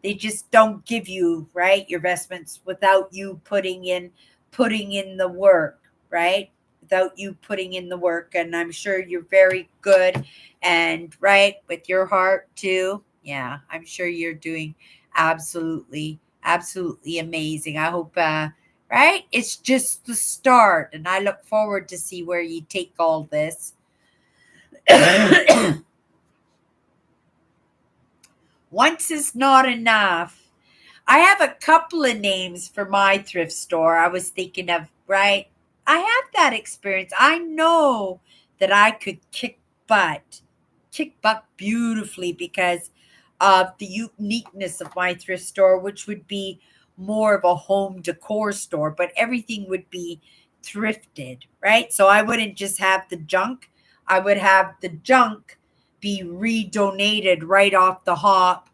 they just don't give you, right, your vestments without you putting in the work, right? Without you putting in the work, and I'm sure you're very good, and right with your heart too. Yeah, I'm sure you're doing absolutely amazing. I hope right? It's just the start, and I look forward to see where you take all this. Once is not enough. I have a couple of names for my thrift store. I was thinking of, right? I have that experience. I know that I could kick butt beautifully because of the uniqueness of my thrift store, which would be more of a home decor store, but everything would be thrifted, right? So I wouldn't just have the junk, I would have the junk be redonated right off the hop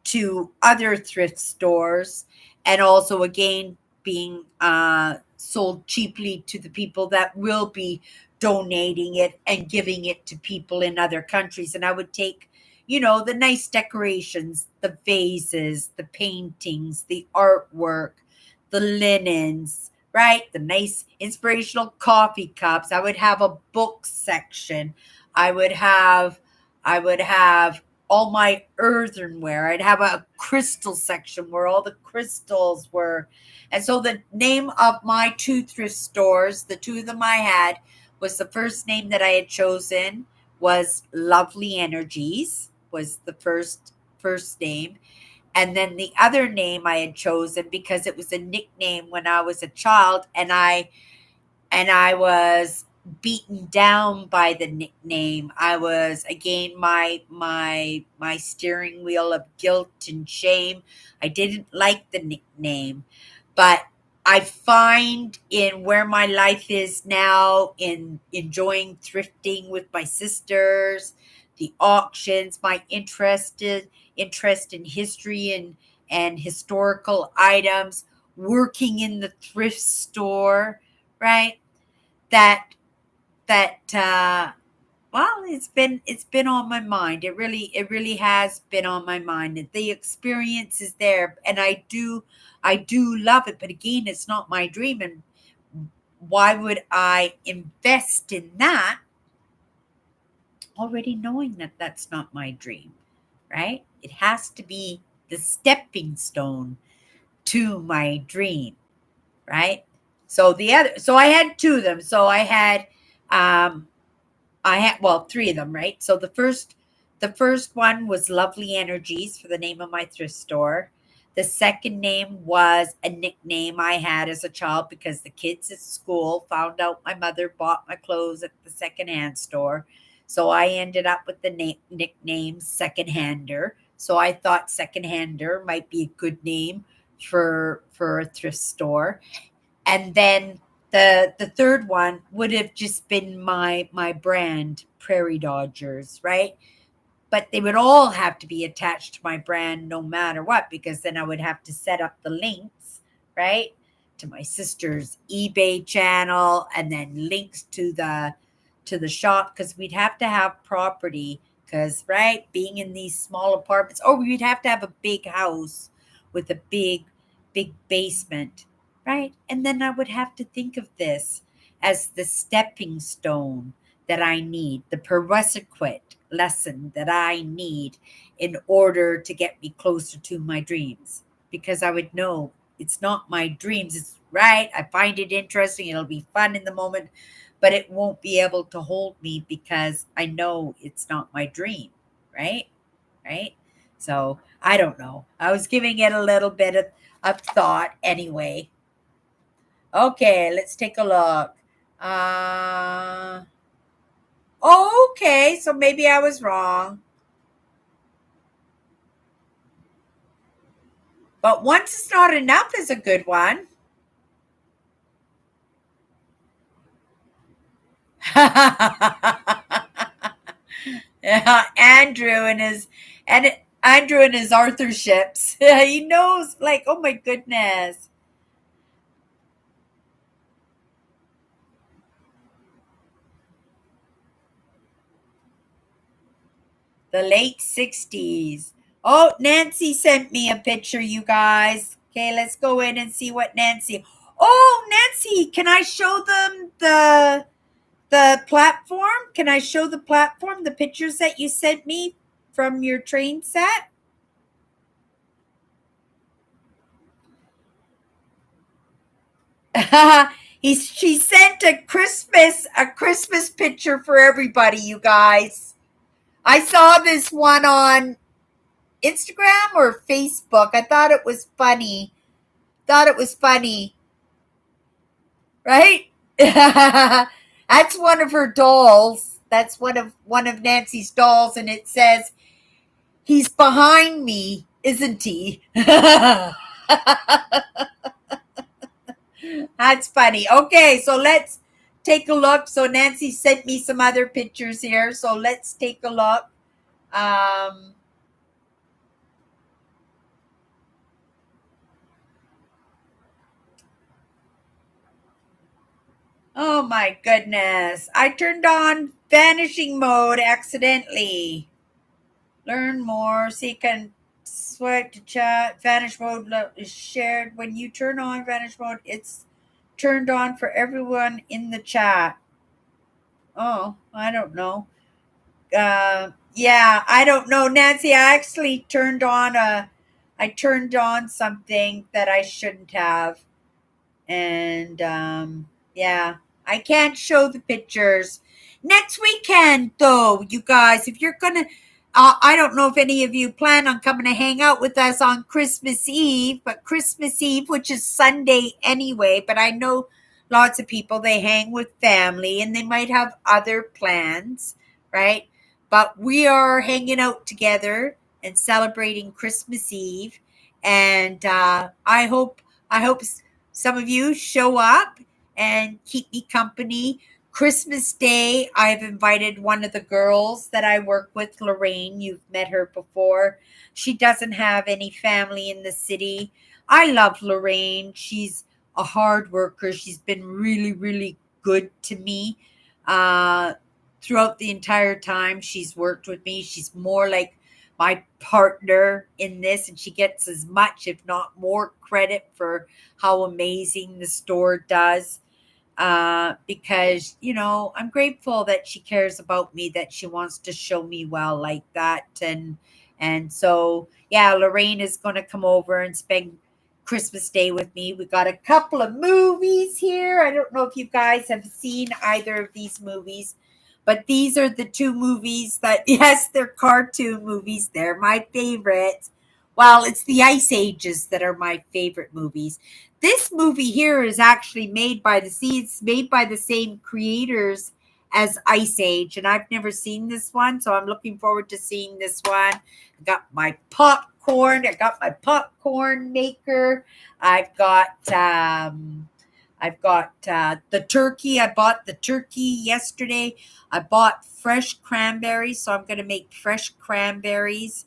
to other thrift stores, and also again being sold cheaply to the people that will be donating it and giving it to people in other countries. And I would take, the nice decorations, the vases, the paintings, the artwork, the linens, right? The nice inspirational coffee cups. I would have a book section. I would have I would have all my earthenware. I'd have a crystal section where all the crystals were. And so the name of my two thrift stores, the two of them I had, was the first name that I had chosen was Lovely Energies, was the first name. And then the other name I had chosen because it was a nickname when I was a child, and I was beaten down by the nickname. I was again my steering wheel of guilt and shame. I didn't like the nickname, but I find in where my life is now, in enjoying thrifting with my sisters, the auctions, my interest in history and historical items, working in the thrift store, right? That that well, it's been on my mind. It really has been on my mind. The experience is there, and I do love it, but again, it's not my dream. And why would I invest in that already knowing that that's not my dream, right? It has to be the stepping stone to my dream, right? So I had two of them. So um well, three of them, right? So the first one was Lovely Energies for the name of my thrift store. The second name was a nickname I had as a child because the kids at school found out my mother bought my clothes at the secondhand store. So I ended up with the nickname Secondhander. So I thought Secondhander might be a good name for a thrift store. And then the third one would have just been my brand, Prairie Dodgers, right? But they would all have to be attached to my brand no matter what, because then I would have to set up the links, right, to my sister's eBay channel, and then links to the shop, because we'd have to have property, because right, being in these small apartments, or we'd have to have a big house with a big basement, right? And then I would have to think of this as the stepping stone that I need, the prerequisite lesson that I need in order to get me closer to my dreams. Because I would know it's not my dreams. It's right. I find it interesting. It'll be fun in the moment, but it won't be able to hold me because I know it's not my dream. Right. Right. So I don't know. I was giving it a little bit of thought anyway. Okay, let's take a look. Uh, okay, so maybe I was wrong. But once is not enough is a good one. Yeah, and Andrew and his authorships. He knows, like, oh my goodness. The late 60s. Oh, Nancy sent me a picture, you guys. Okay, let's go in and see what Nancy. Oh, Nancy, can I show them the platform? Can I show the platform, the pictures that you sent me from your train set? She sent a Christmas picture for everybody, you guys. I saw this one on Instagram or Facebook. I thought it was funny. Thought it was funny, right? That's one of her dolls. That's one of Nancy's dolls, and it says, "He's behind me, isn't he?" That's funny. Okay, so let's take a look. So Nancy sent me some other pictures here. So let's take a look. Um, oh my goodness. I turned on vanishing mode accidentally. Learn more. So you can swipe to chat. Vanish mode is shared. When you turn on vanish mode, it's turned on for everyone in the chat. Oh, I don't know. Yeah, I don't know, Nancy. I actually I turned on something that I shouldn't have. And yeah, I can't show the pictures next weekend though, you guys. If you're gonna I don't know if any of you plan on coming to hang out with us on Christmas Eve, but Christmas Eve, which is Sunday anyway, but I know lots of people, they hang with family and they might have other plans, right? But we are hanging out together and celebrating Christmas Eve, and I hope some of you show up and keep me company. Christmas Day, I've invited one of the girls that I work with, Lorraine. You've met her before. She doesn't have any family in the city. I love Lorraine. She's a hard worker. She's been really, really good to me uh, throughout the entire time she's worked with me. She's more like my partner in this, and she gets as much, if not more, credit for how amazing the store does, because I'm grateful that she cares about me, that she wants to show me well like that. And so yeah, Lorraine is going to come over and spend Christmas Day with me. We got a couple of movies here. I don't know if you guys have seen either of these movies, but these are the two movies that, yes, they're cartoon movies. They're my favorites. Well, it's the Ice Ages that are my favorite movies. This movie here is actually made by the same creators as Ice Age, and I've never seen this one, so I'm looking forward to seeing this one. I got my popcorn. I got my popcorn maker. I've got the turkey. I bought the turkey yesterday. I bought fresh cranberries, so I'm going to make fresh cranberries.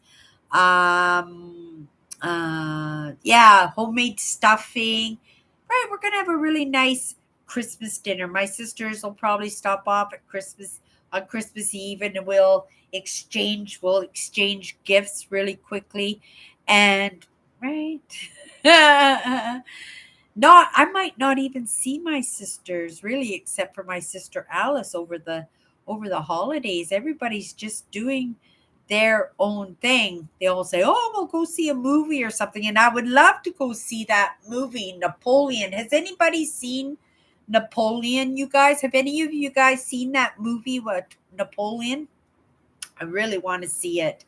Yeah, homemade stuffing. Right, we're gonna have a really nice Christmas dinner. My sisters will probably stop off at Christmas on Christmas Eve, and we'll exchange gifts really quickly. And right. Not I might not even see my sisters really, except for my sister Alice over the holidays. Everybody's just doing their own thing. They all say, "Oh, we'll go see a movie or something," and I would love to go see that movie, Napoleon. Has anybody seen Napoleon? You guys, have any of you guys seen that movie? What, Napoleon? I really want to see it.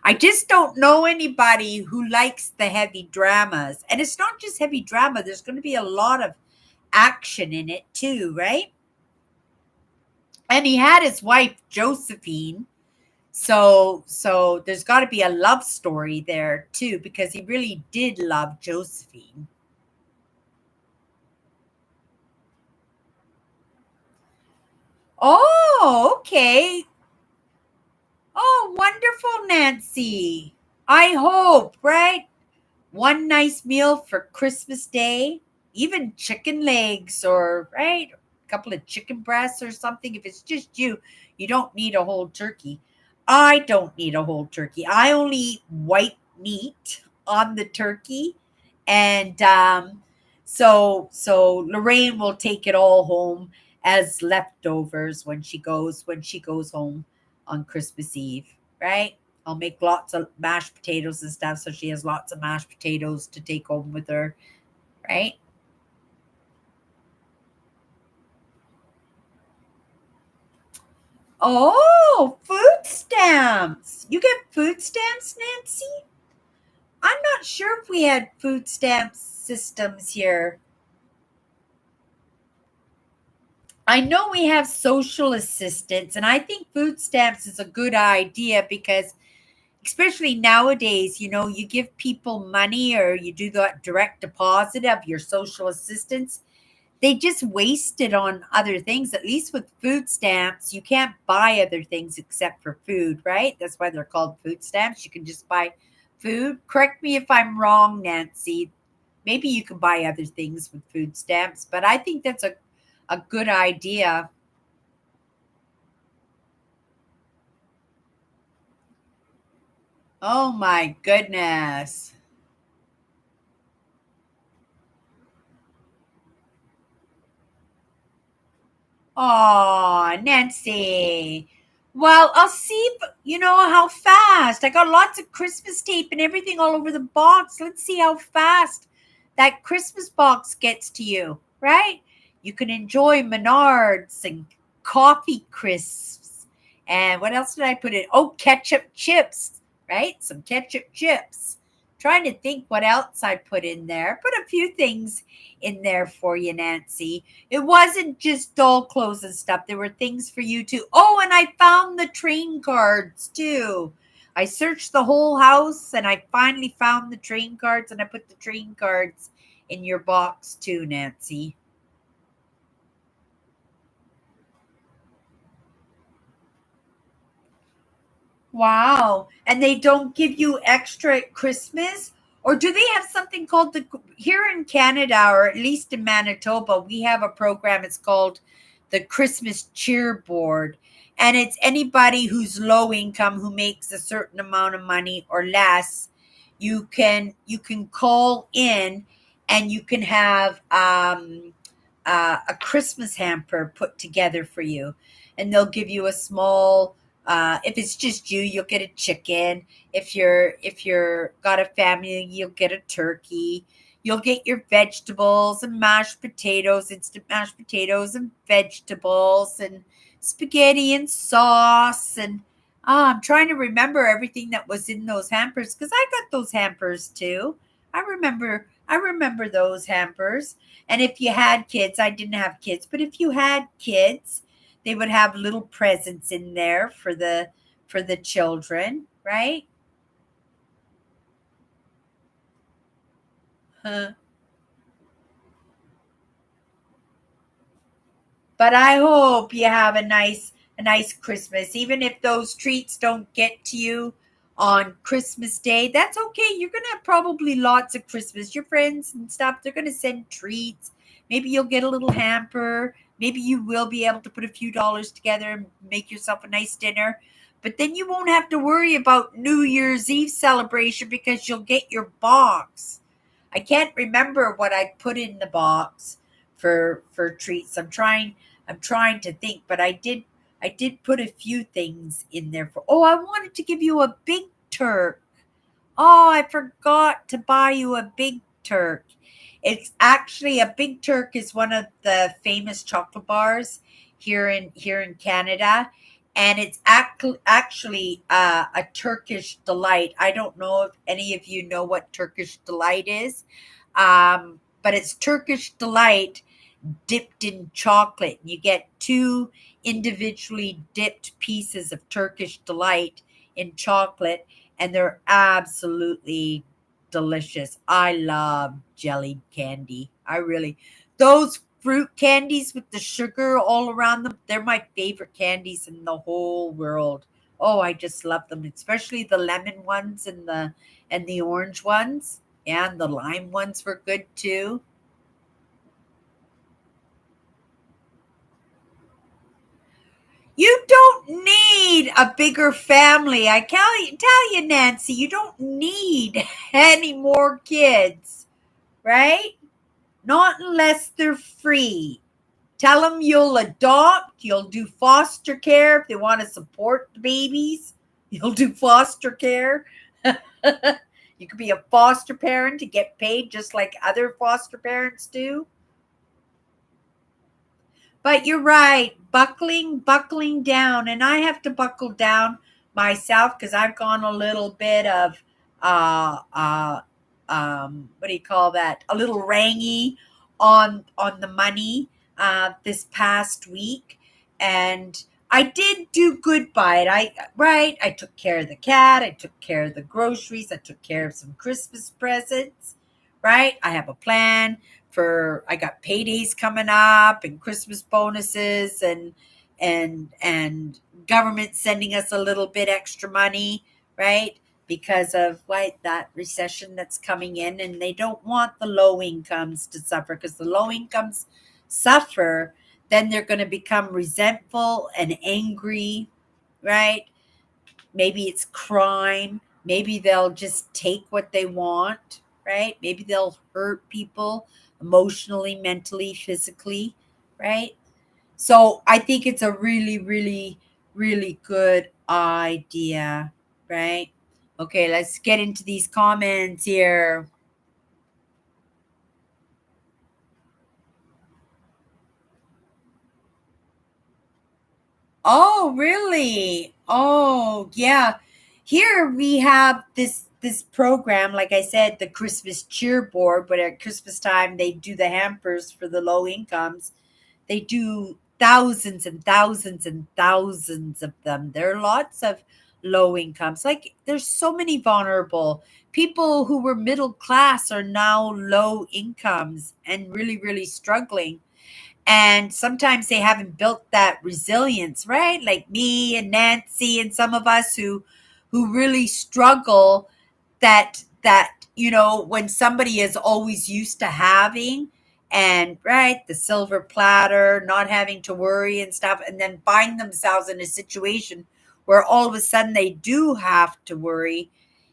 I just don't know anybody who likes the heavy dramas. And it's not just heavy drama, there's going to be a lot of action in it too, right? And he had his wife Josephine. So there's got to be a love story there too, because he really did love Josephine. Oh, okay. Oh, wonderful, Nancy. I hope, right? One nice meal for Christmas Day, even chicken legs, or right, a couple of chicken breasts or something. If it's just you, you don't need a whole turkey. I don't need a whole turkey. I only eat white meat on the turkey, and so Lorraine will take it all home as leftovers when she goes home on Christmas Eve, right? I'll make lots of mashed potatoes and stuff, so she has lots of mashed potatoes to take home with her, right? Oh, food stamps. You get food stamps, Nancy? I'm not sure if we had food stamp systems here. I know we have social assistance, and I think food stamps is a good idea because, especially nowadays, you give people money or you do that direct deposit of your social assistance. They just waste it on other things. At least with food stamps, you can't buy other things except for food, right? That's why they're called food stamps. You can just buy food. Correct me if I'm wrong, Nancy. Maybe you can buy other things with food stamps, but I think that's a good idea. Oh my goodness. Oh, Nancy. Well, I'll see if, how fast. I got lots of Christmas tape and everything all over the box. Let's see how fast that Christmas box gets to you, right? You can enjoy Menards and coffee crisps. And what else did I put in? Oh, ketchup chips, right? Some ketchup chips. Trying to think what else I put in there. Put a few things in there for you, Nancy. It wasn't just doll clothes and stuff. There were things for you too. Oh, and I found the train cards too. I searched the whole house and I finally found the train cards and I put the train cards in your box too, Nancy. Wow. And they don't give you extra at Christmas? Or do they have something called here in Canada, or at least in Manitoba, we have a program. It's called the Christmas Cheer Board. And it's anybody who's low income who makes a certain amount of money or less. You can call in and you can have a Christmas hamper put together for you, and they'll give you a small. If it's just you, you'll get a chicken. If you're got a family, you'll get a turkey. You'll get your vegetables and mashed potatoes, instant mashed potatoes and vegetables and spaghetti and sauce and I'm trying to remember everything that was in those hampers because I got those hampers too. I remember those hampers. And if you had kids, I didn't have kids, but if you had kids, they would have little presents in there for the children, right? Huh. But I hope you have a nice Christmas. Even if those treats don't get to you on Christmas Day, that's okay. You're gonna have probably lots of Christmas. Your friends and stuff, they're gonna send treats. Maybe you'll get a little hamper. Maybe you will be able to put a few dollars together and make yourself a nice dinner. But then you won't have to worry about New Year's Eve celebration because you'll get your box. I can't remember what I put in the box for treats. I'm trying to think, but I did put a few things in there for. Oh, I wanted to give you a big Turk. Oh, I forgot to buy you a big Turk. It's actually a big Turk is one of the famous chocolate bars here in Canada, and it's actually a Turkish delight. I don't know if any of you know what Turkish delight is, but it's Turkish delight dipped in chocolate. You get two individually dipped pieces of Turkish delight in chocolate, and they're absolutely delicious. I love jellied candy. I really, those fruit candies with the sugar all around them, they're my favorite candies in the whole world. Oh, I just love them, especially the lemon ones and the orange ones. Yeah, and the lime ones were good too. You don't need a bigger family. I tell you, Nancy, you don't need any more kids, right? Not unless they're free. Tell them you'll adopt, you'll do foster care if they want to support the babies. You'll do foster care. You could be a foster parent to get paid just like other foster parents do. But you're right, buckling down, and I have to buckle down myself because I've gone a little bit of uh uh what do you call that? A little rangy on the money this past week, and I did do good by it. I took care of the cat, I took care of the groceries, I took care of some Christmas presents, right? I have a plan for I got paydays coming up and Christmas bonuses and government sending us a little bit extra money, right? Because of what that recession that's coming in, and they don't want the low incomes to suffer because the low incomes suffer, then they're going to become resentful and angry, right? Maybe it's crime. Maybe they'll just take what they want, right? Maybe they'll hurt people emotionally, mentally, physically, right? So I think it's a really, really, really good idea, right? Okay, let's get into these comments here. Oh, really? Oh, yeah. Here we have this program, like I said, the Christmas cheer board, but at Christmas time they do the hampers for the low incomes. They do thousands and thousands and thousands of them. There are lots of low incomes. Like there's so many vulnerable people who were middle class are now low incomes and really, really struggling, and sometimes they haven't built that resilience, right? Like me and Nancy and some of us who really struggle, that when somebody is always used to having, and right, the silver platter, not having to worry and stuff, and then find themselves in a situation where all of a sudden they do have to worry,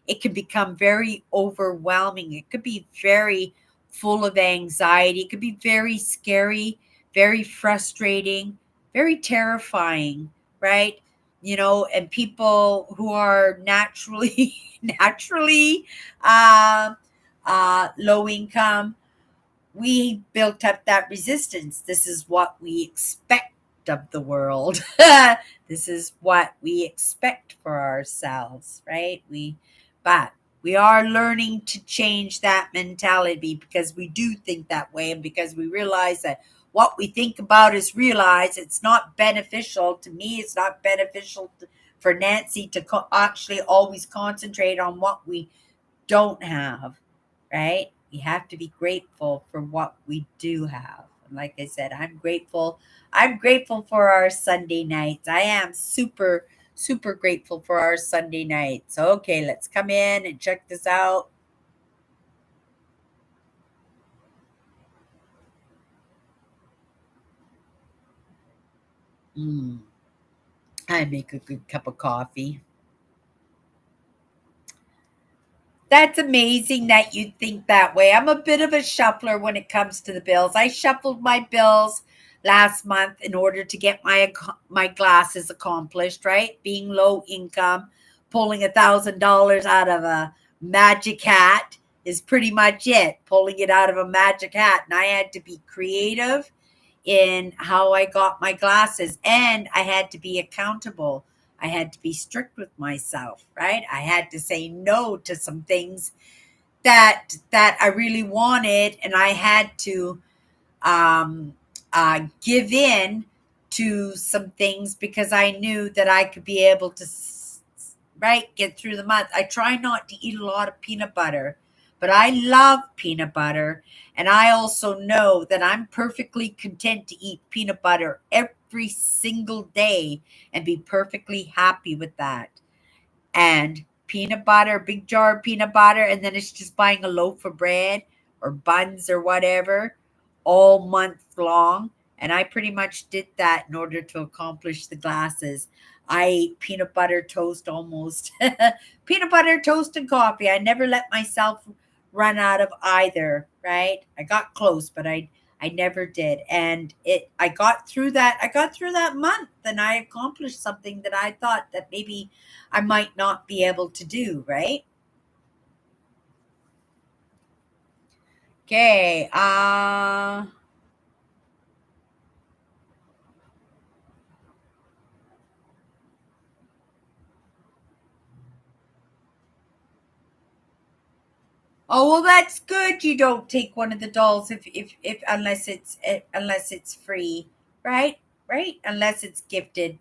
it can become very overwhelming. It could be very full of anxiety. It could be very scary, very frustrating, very terrifying, right? And people who are naturally naturally uh, low income, we built up that resistance. This is what we expect of the world. This is what we expect for ourselves, right? But we are learning to change that mentality because we do think that way, and because we realize that what we think about is realized. It's not beneficial to me. It's not beneficial for Nancy to actually always concentrate on what we don't have, right? We have to be grateful for what we do have. And like I said, I'm grateful. I'm grateful for our Sunday nights. I am super, super grateful for our Sunday nights. Okay, let's come in and check this out. Mm, I make a good cup of coffee. That's amazing that you think that way. I'm a bit of a shuffler when it comes to the bills. I shuffled my bills last month in order to get my glasses accomplished, right? Being low income, pulling $1,000 out of a magic hat is pretty much it. Pulling it out of a magic hat. And I had to be creative in how I got my glasses, and I had to be accountable. I had to be strict with myself, right? I had to say no to some things that I really wanted, and I had to um, give in to some things because I knew that I could be able to, right, get through the month. I try not to eat a lot of peanut butter, but I love peanut butter. And I also know that I'm perfectly content to eat peanut butter every single day and be perfectly happy with that. And peanut butter, big jar of peanut butter, and then it's just buying a loaf of bread or buns or whatever all month long. And I pretty much did that in order to accomplish the glasses. I ate peanut butter toast almost. Peanut butter toast and coffee. I never let myself run out of either, right? I got close, but I never did. And I got through that. I got through that month and I accomplished something that I thought that maybe I might not be able to do, right? Okay. Oh, well, that's good. You don't take one of the dolls if unless it's free, right? Right? Unless it's gifted.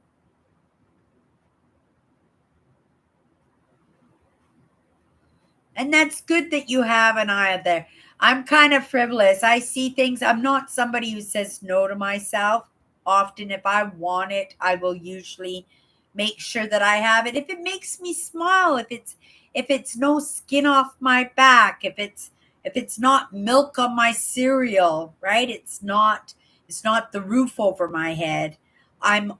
And that's good that you have an eye there. I'm kind of frivolous. I see things. I'm not somebody who says no to myself. Often, if I want it, I will usually make sure that I have it. If it makes me smile, if it's no skin off my back, if it's not milk on my cereal, right? It's not the roof over my head. I'm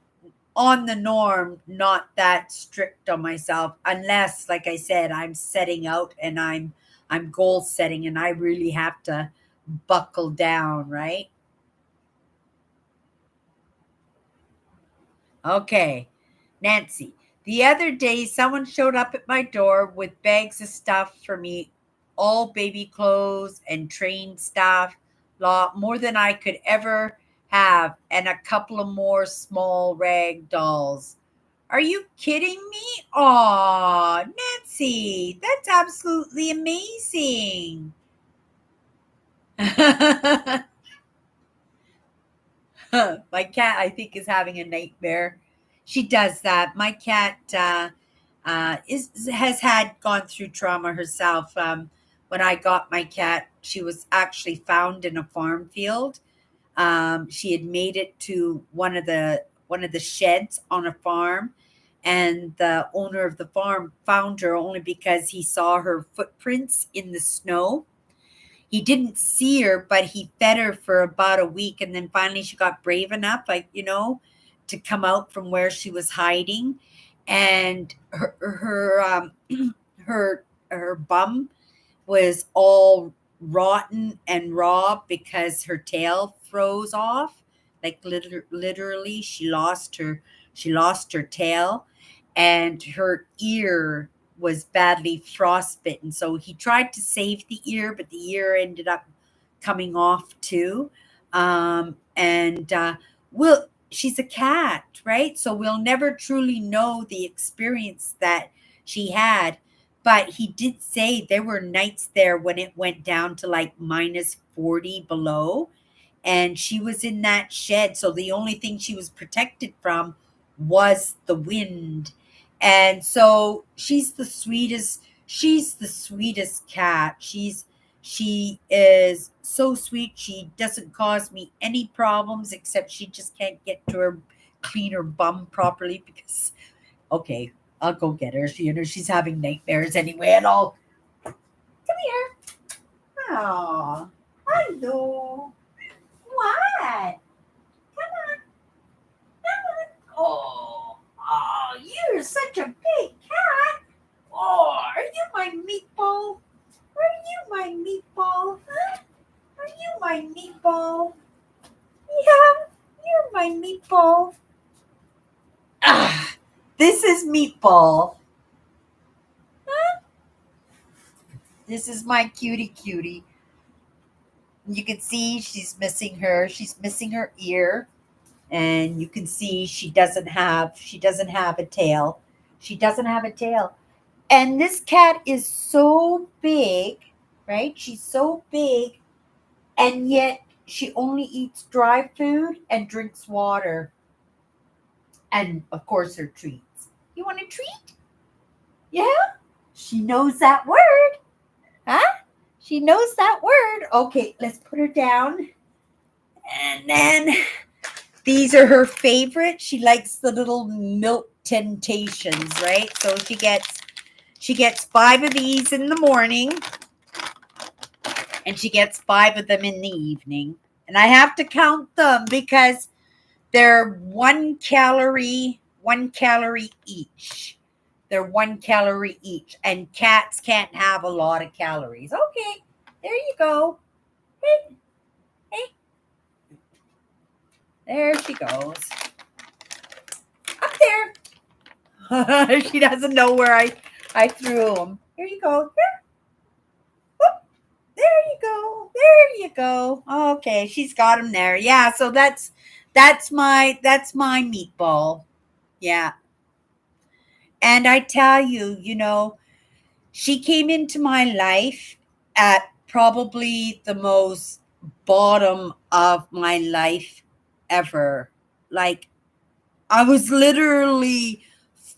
on the norm, not that strict on myself, unless, like I said, I'm setting out and I'm goal setting and I really have to buckle down, right? Okay. Nancy, the other day someone showed up at my door with bags of stuff for me, all baby clothes and train stuff, lot more than I could ever have, and a couple of more small rag dolls. Are you kidding me? Aw, Nancy, that's absolutely amazing. My cat, I think, is having a nightmare. She does that. My cat is has had gone through trauma herself. When I got my cat, she was actually found in a farm field. She had made it to one of the sheds on a farm, and the owner of the farm found her only because he saw her footprints in the snow. He didn't see her, but he fed her for about a week, and then finally she got brave enough, like, to come out from where she was hiding, and her bum was all rotten and raw because her tail froze off. Like literally, she lost her tail, and her ear was badly frostbitten. So he tried to save the ear, but the ear ended up coming off too. And she's a cat, right? So we'll never truly know the experience that she had, but he did say there were nights there when it went down to like minus 40 below, and she was in that shed. So the only thing she was protected from was the wind. And so she's the sweetest cat. She is so sweet. She doesn't cause me any problems, except she just can't get to her clean her bum properly because okay, I'll go get her. She's having nightmares anyway, and I'll come here. Oh, hello. What? Come on, come on. Oh, you're such a big cat. Oh, are you my meatball? Are you my meatball? Huh? Are you my meatball? Yeah, you're my meatball. Ah, this is meatball. Huh? This is my cutie. You can see she's missing her ear, and you can see she doesn't have a tail. She doesn't have a tail. And this cat is so big, right? She's so big, and yet she only eats dry food and drinks water, and of course her treats. You want a treat? Yeah? She knows that word. Huh? She knows that word. Okay, let's put her down. And then these are her favorite. She likes the little milk temptations, right? So she gets 5 of these in the morning, and she gets 5 of them in the evening. And I have to count them because they're 1 calorie each. They're 1 calorie each. And cats can't have a lot of calories. Okay, there you go. Hey, hey, there she goes. Up there. She doesn't know where I threw them. Here you go. Here. Whoop. There you go. There you go. Okay, she's got him there. Yeah, so that's my meatball. Yeah. And I tell you, she came into my life at probably the most bottom of my life ever. Like, I was literally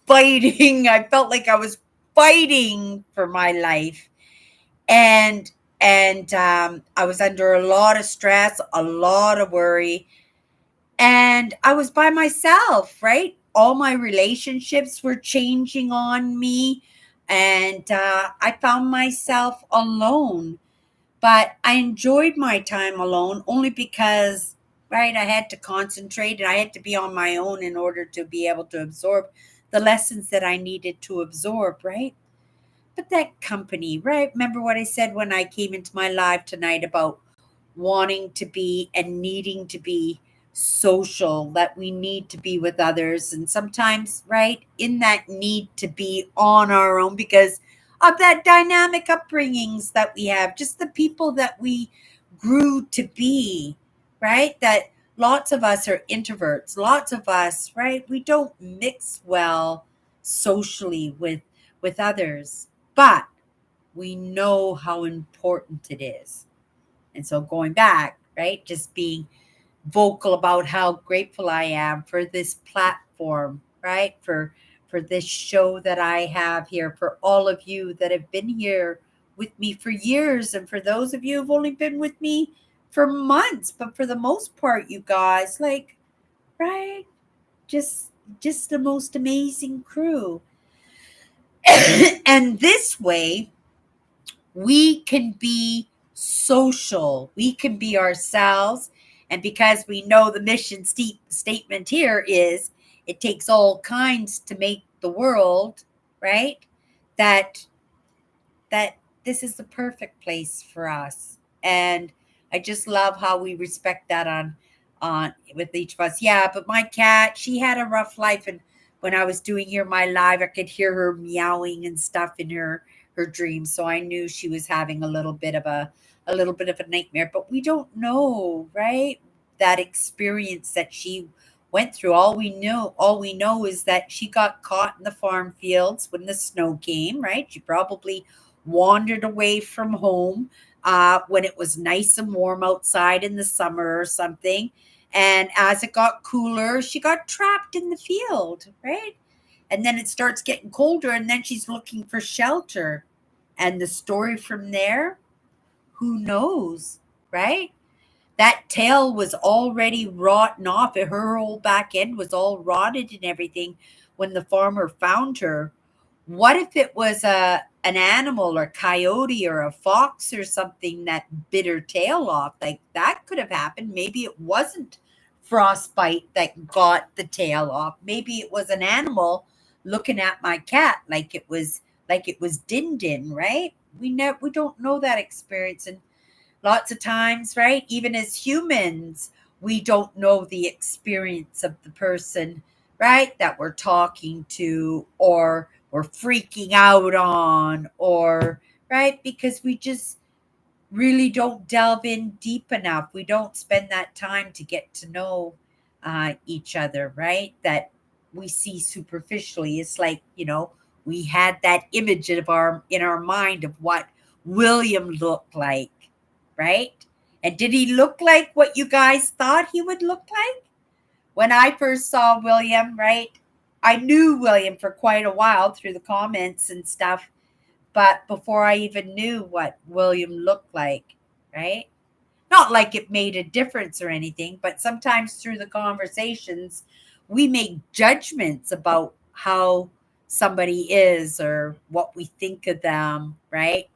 fighting. I felt like I was fighting for my life. And I was under a lot of stress, a lot of worry, and I was by myself, right? All my relationships were changing on me, and I found myself alone. But I enjoyed my time alone only because, right, I had to concentrate and I had to be on my own in order to be able to absorb the lessons that I needed to absorb, right? But that company, right? Remember what I said when I came into my live tonight about wanting to be and needing to be social, that we need to be with others. And sometimes, right, in that need to be on our own because of that dynamic upbringings that we have, just the people that we grew to be, right? That lots of us are introverts, lots of us, right? We don't mix well socially with others, but we know how important it is. And so going back, right, just being vocal about how grateful I am for this platform, right? For this show that I have here, for all of you that have been here with me for years, and for those of you who've only been with me for months, but for the most part, you guys, like, right, just just the most amazing crew. And this way we can be social, we can be ourselves. And because we know the mission statement here is it takes all kinds to make the world, right? That that this is the perfect place for us. And I just love how we respect that on with each of us. Yeah, but my cat, she had a rough life, and when I was doing here my live, I could hear her meowing and stuff in her dreams. So I knew she was having a little bit of a nightmare. But we don't know, right? That experience that she went through. All we know is that she got caught in the farm fields when the snow came, right? She probably wandered away from home when it was nice and warm outside in the summer or something. And as it got cooler, she got trapped in the field, right? And then it starts getting colder, and then she's looking for shelter. And the story from there, who knows, right? That tail was already rotten off. Her whole back end was all rotted and everything when the farmer found her. What if it was a an animal or coyote or a fox or something that bit her tail off? Like that could have happened. Maybe it wasn't frostbite that got the tail off. Maybe it was an animal looking at my cat like it was Din Din, right? We don't know that experience. And lots of times, right? Even as humans, we don't know the experience of the person, right? That we're talking to or we're freaking out on, or, right? Because we just really don't delve in deep enough. We don't spend that time to get to know each other, right? That we see superficially. It's like, we had that image of our in our mind of what William looked like, right? And did he look like what you guys thought he would look like? When I first saw William, right? I knew William for quite a while through the comments and stuff, but before I even knew what William looked like, right? Not like it made a difference or anything, but sometimes through the conversations, we make judgments about how somebody is or what we think of them, right?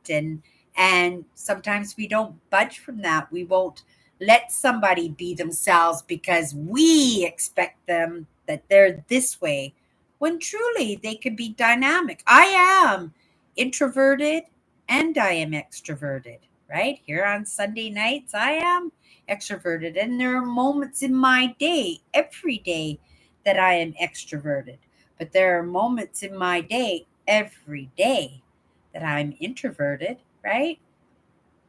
And sometimes we don't budge from that. We won't let somebody be themselves because we expect them that they're this way, when truly they could be dynamic. I am introverted and I am extroverted, right? Here on Sunday nights, I am extroverted, and there are moments in my day, every day, that I am extroverted. But there are moments in my day, every day, that I'm introverted, right?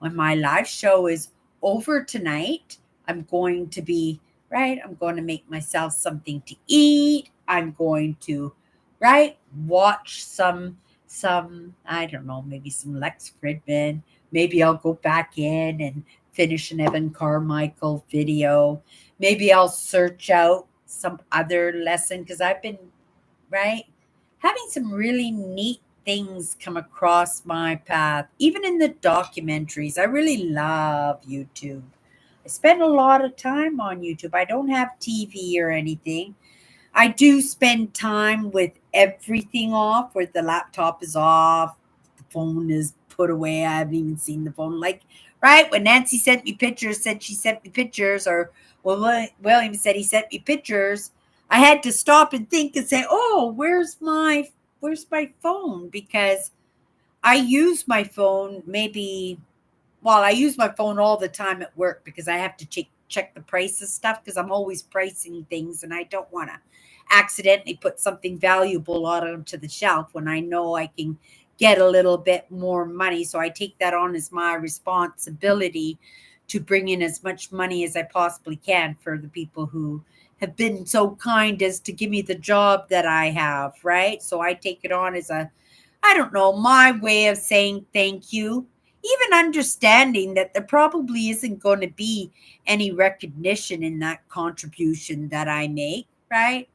When my live show is over tonight, I'm going to be, right? I'm going to make myself something to eat. I'm going to, right? Watch I don't know, maybe some Lex Fridman. Maybe I'll go back in and finish an Evan Carmichael video. Maybe I'll search out some other lesson because I've been, right, having some really neat things come across my path, even in the documentaries. I really love YouTube. I spend a lot of time on YouTube. I don't have TV or anything. I do spend time with everything off, where the laptop is off, the phone is put away. I haven't even seen the phone. Like, right, when Nancy sent me pictures, said she sent me pictures, or William said he sent me pictures, I had to stop and think and say, "Oh, where's my phone?" Because I use my phone maybe, well, I use my phone all the time at work because I have to check the price of stuff because I'm always pricing things, and I don't want to accidentally put something valuable out onto the shelf when I know I can get a little bit more money. So I take that on as my responsibility to bring in as much money as I possibly can for the people who have been so kind as to give me the job that I have, right? So I take it on as a, I don't know, my way of saying thank you, even understanding that there probably isn't going to be any recognition in that contribution that I make, right?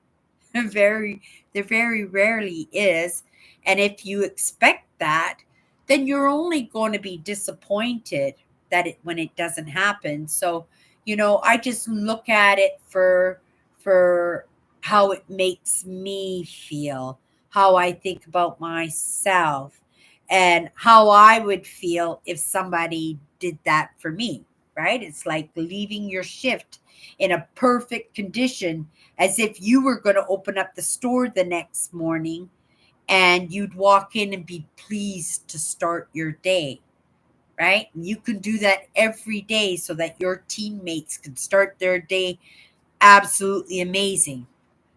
very there very rarely is. And if you expect that, then you're only going to be disappointed that it when it doesn't happen. So, I just look at it for how it makes me feel, how I think about myself, and how I would feel if somebody did that for me, right? It's like leaving your shift in a perfect condition, as if you were going to open up the store the next morning and you'd walk in and be pleased to start your day, right? And you can do that every day so that your teammates can start their day absolutely amazing.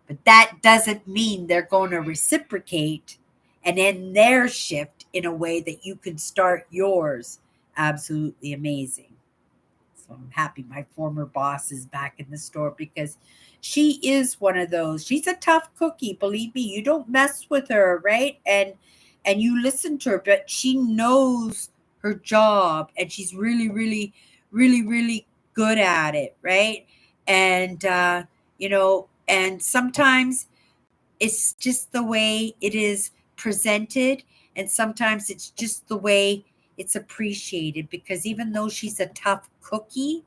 But that doesn't mean they're going to reciprocate and end their shift in a way that you can start yours absolutely amazing. So I'm happy my former boss is back in the store because she is one of those. She's a tough cookie, believe me. You don't mess with her, right? And you listen to her, but she knows her job, and she's really, really, really, really good at it, right? And and sometimes it's just the way it is presented, and sometimes it's just the way it's appreciated, because even though she's a tough cookie,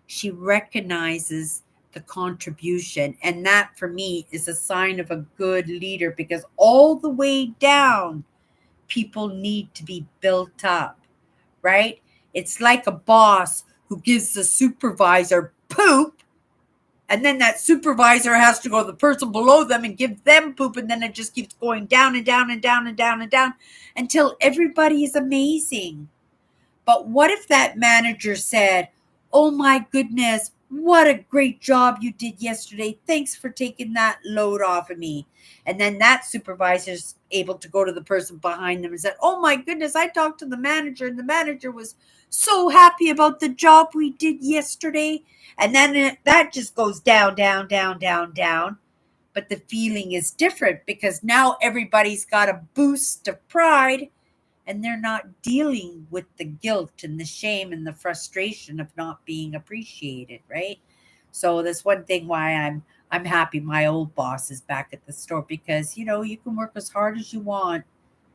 she recognizes the contribution. And that for me is a sign of a good leader, because all the way down, people need to be built up, right? It's like a boss who gives the supervisor poop, and then that supervisor has to go to the person below them and give them poop, and then it just keeps going down and down and down and down and down until everybody is amazing. But what if that manager said, "Oh my goodness, what a great job you did yesterday. Thanks for taking that load off of me." And then that supervisor's able to go to the person behind them and said, "Oh my goodness, I talked to the manager, and the manager was so happy about the job we did yesterday." And then that just goes down, down, down, down, down. But the feeling is different because now everybody's got a boost of pride, and they're not dealing with the guilt and the shame and the frustration of not being appreciated, right? So that's one thing why I'm happy my old boss is back at the store, because you can work as hard as you want,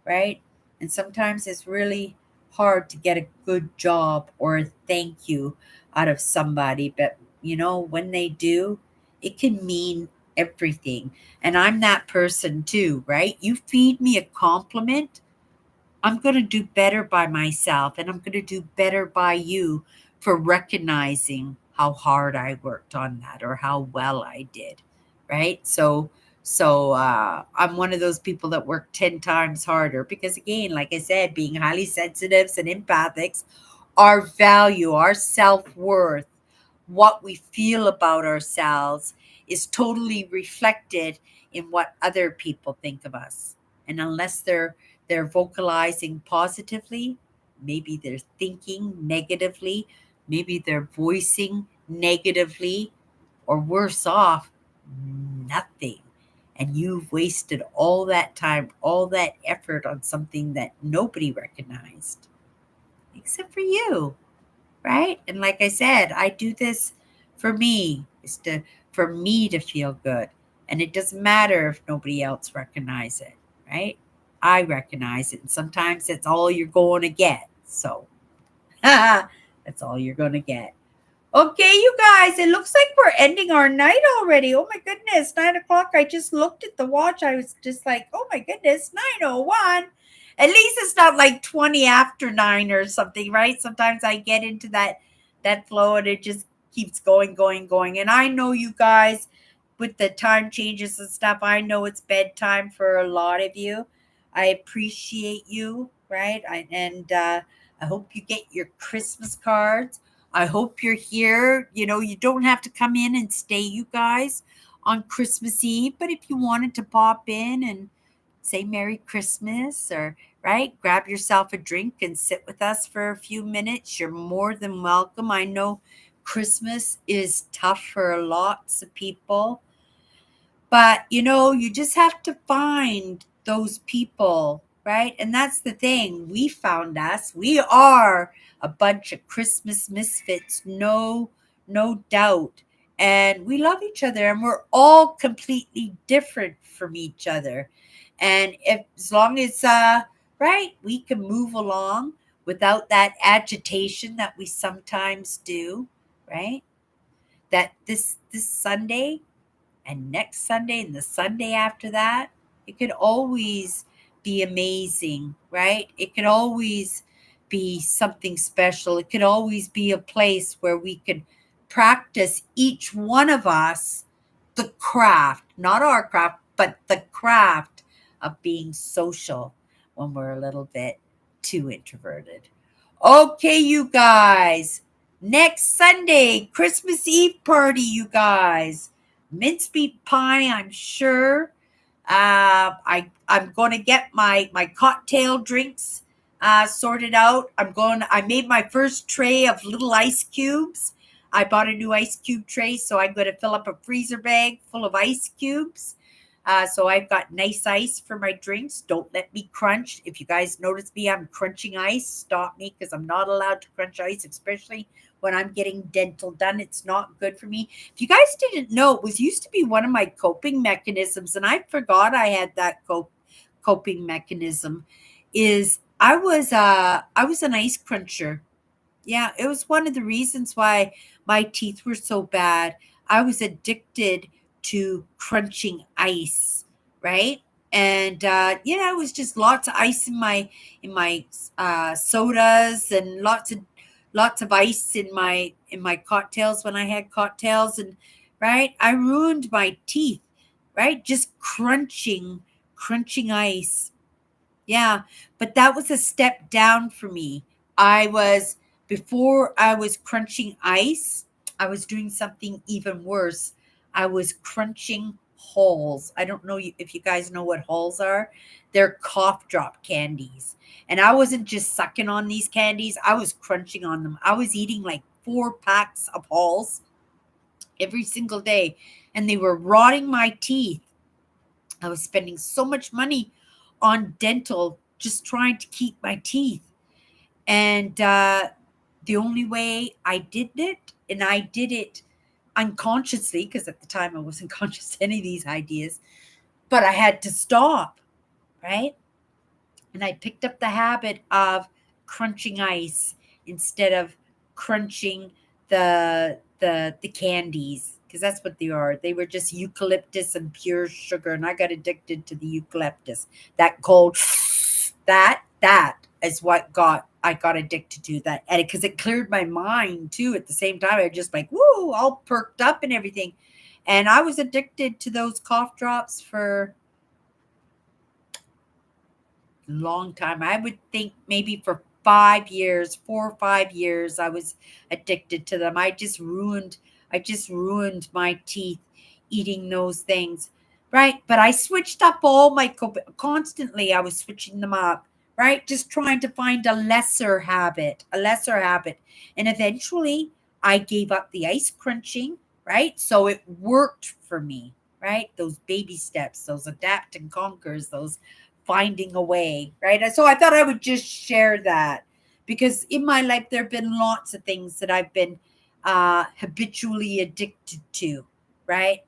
right? And sometimes it's really hard to get a good job or a thank you out of somebody, but when they do, it can mean everything. And I'm that person too, right? You feed me a compliment, I'm going to do better by myself, and I'm going to do better by you for recognizing how hard I worked on that or how well I did, right? So I'm one of those people that work 10 times harder because, again, like I said, being highly sensitives and empathics, our value, our self worth, what we feel about ourselves is totally reflected in what other people think of us. And unless they're vocalizing positively, maybe they're thinking negatively, maybe they're voicing negatively, or worse off, nothing. And you've wasted all that time, all that effort on something that nobody recognized except for you, right? And like I said, I do this for me. It's for me to feel good. And it doesn't matter if nobody else recognizes it, right? I recognize it. And sometimes that's all you're going to get. So that's all you're going to get. Okay, you guys, it looks like we're ending our night already. Oh my goodness, 9 o'clock. I just looked at the watch. I was just like, oh my goodness, 9:01. At least it's not like 20 after 9 or something, right? Sometimes I get into that flow and it just keeps going, going, going. And I know you guys with the time changes and stuff, I know it's bedtime for a lot of you. I appreciate you, right? I hope you get your Christmas cards. I hope you're here. You know, you don't have to come in and stay, you guys, on Christmas Eve. But if you wanted to pop in and say Merry Christmas or, right, grab yourself a drink and sit with us for a few minutes, you're more than welcome. I know Christmas is tough for lots of people. But, you just have to find those people, right? And that's the thing. We found us. We are a bunch of Christmas misfits, no doubt. And we love each other and we're all completely different from each other. And if as long as right, we can move along without that agitation that we sometimes do, right? That this Sunday and next Sunday and the Sunday after that, it could always be amazing, right? It could always be something special. It could always be a place where we could practice, each one of us, the craft, not our craft, but the craft of being social when we're a little bit too introverted. Okay, you guys. Next Sunday, Christmas Eve party, you guys. Mincemeat pie, I'm sure. I'm going to get my cocktail drinks sorted out. I made my first tray of little ice cubes. I bought a new ice cube tray, so I'm going to fill up a freezer bag full of ice cubes. So I've got nice ice for my drinks. Don't let me crunch. If you guys notice me, I'm crunching ice. Stop me because I'm not allowed to crunch ice, especially when I'm getting dental done. It's not good for me. If you guys didn't know, it was used to be one of my coping mechanisms, and I forgot I had that coping mechanism. Is I was an ice cruncher. Yeah, it was one of the reasons why my teeth were so bad. I was addicted to crunching ice, right? And it was just lots of ice in my sodas and lots of ice in my cocktails when I had cocktails, and right, I ruined my teeth, right? Just crunching ice. Yeah, but that was a step down for me. I was Before I was crunching ice, I was doing something even worse. I was crunching Halls. I don't know if you guys know what Halls are. They're cough drop candies. And I wasn't just sucking on these candies, I was crunching on them. I was eating like 4 packs of Halls every single day, and they were rotting my teeth. I was spending so much money on dental just trying to keep my teeth. And the only way I did it, and I did it unconsciously, because at the time I wasn't conscious to any of these ideas, but I had to stop, right? And I picked up the habit of crunching ice instead of crunching the candies, because that's what they are. They were just eucalyptus and pure sugar, and I got addicted to the eucalyptus. That cold, that is what got I got addicted to that, and because it cleared my mind too at the same time. I just like, woo, all perked up and everything. And I was addicted to those cough drops for a long time. I would think maybe for 5 years, 4 or 5 years, I was addicted to them. I just ruined my teeth eating those things, right? But I switched up all my constantly. I was switching them up, right? Just trying to find a lesser habit. And eventually I gave up the ice crunching, right? So it worked for me, right? Those baby steps, those adapt and conquers, those finding a way, right? And so I thought I would just share that because in my life there have been lots of things that I've been habitually addicted to, right?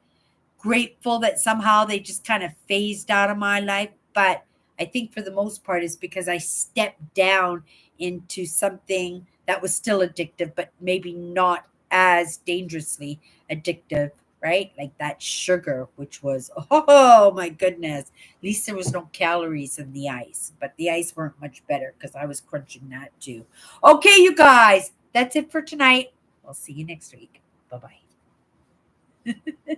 Grateful that somehow they just kind of phased out of my life. But I think for the most part is because I stepped down into something that was still addictive, but maybe not as dangerously addictive, right? Like that sugar, which was, oh my goodness. At least there was no calories in the ice, but the ice weren't much better because I was crunching that too. Okay, you guys, that's it for tonight. I'll see you next week. Bye bye.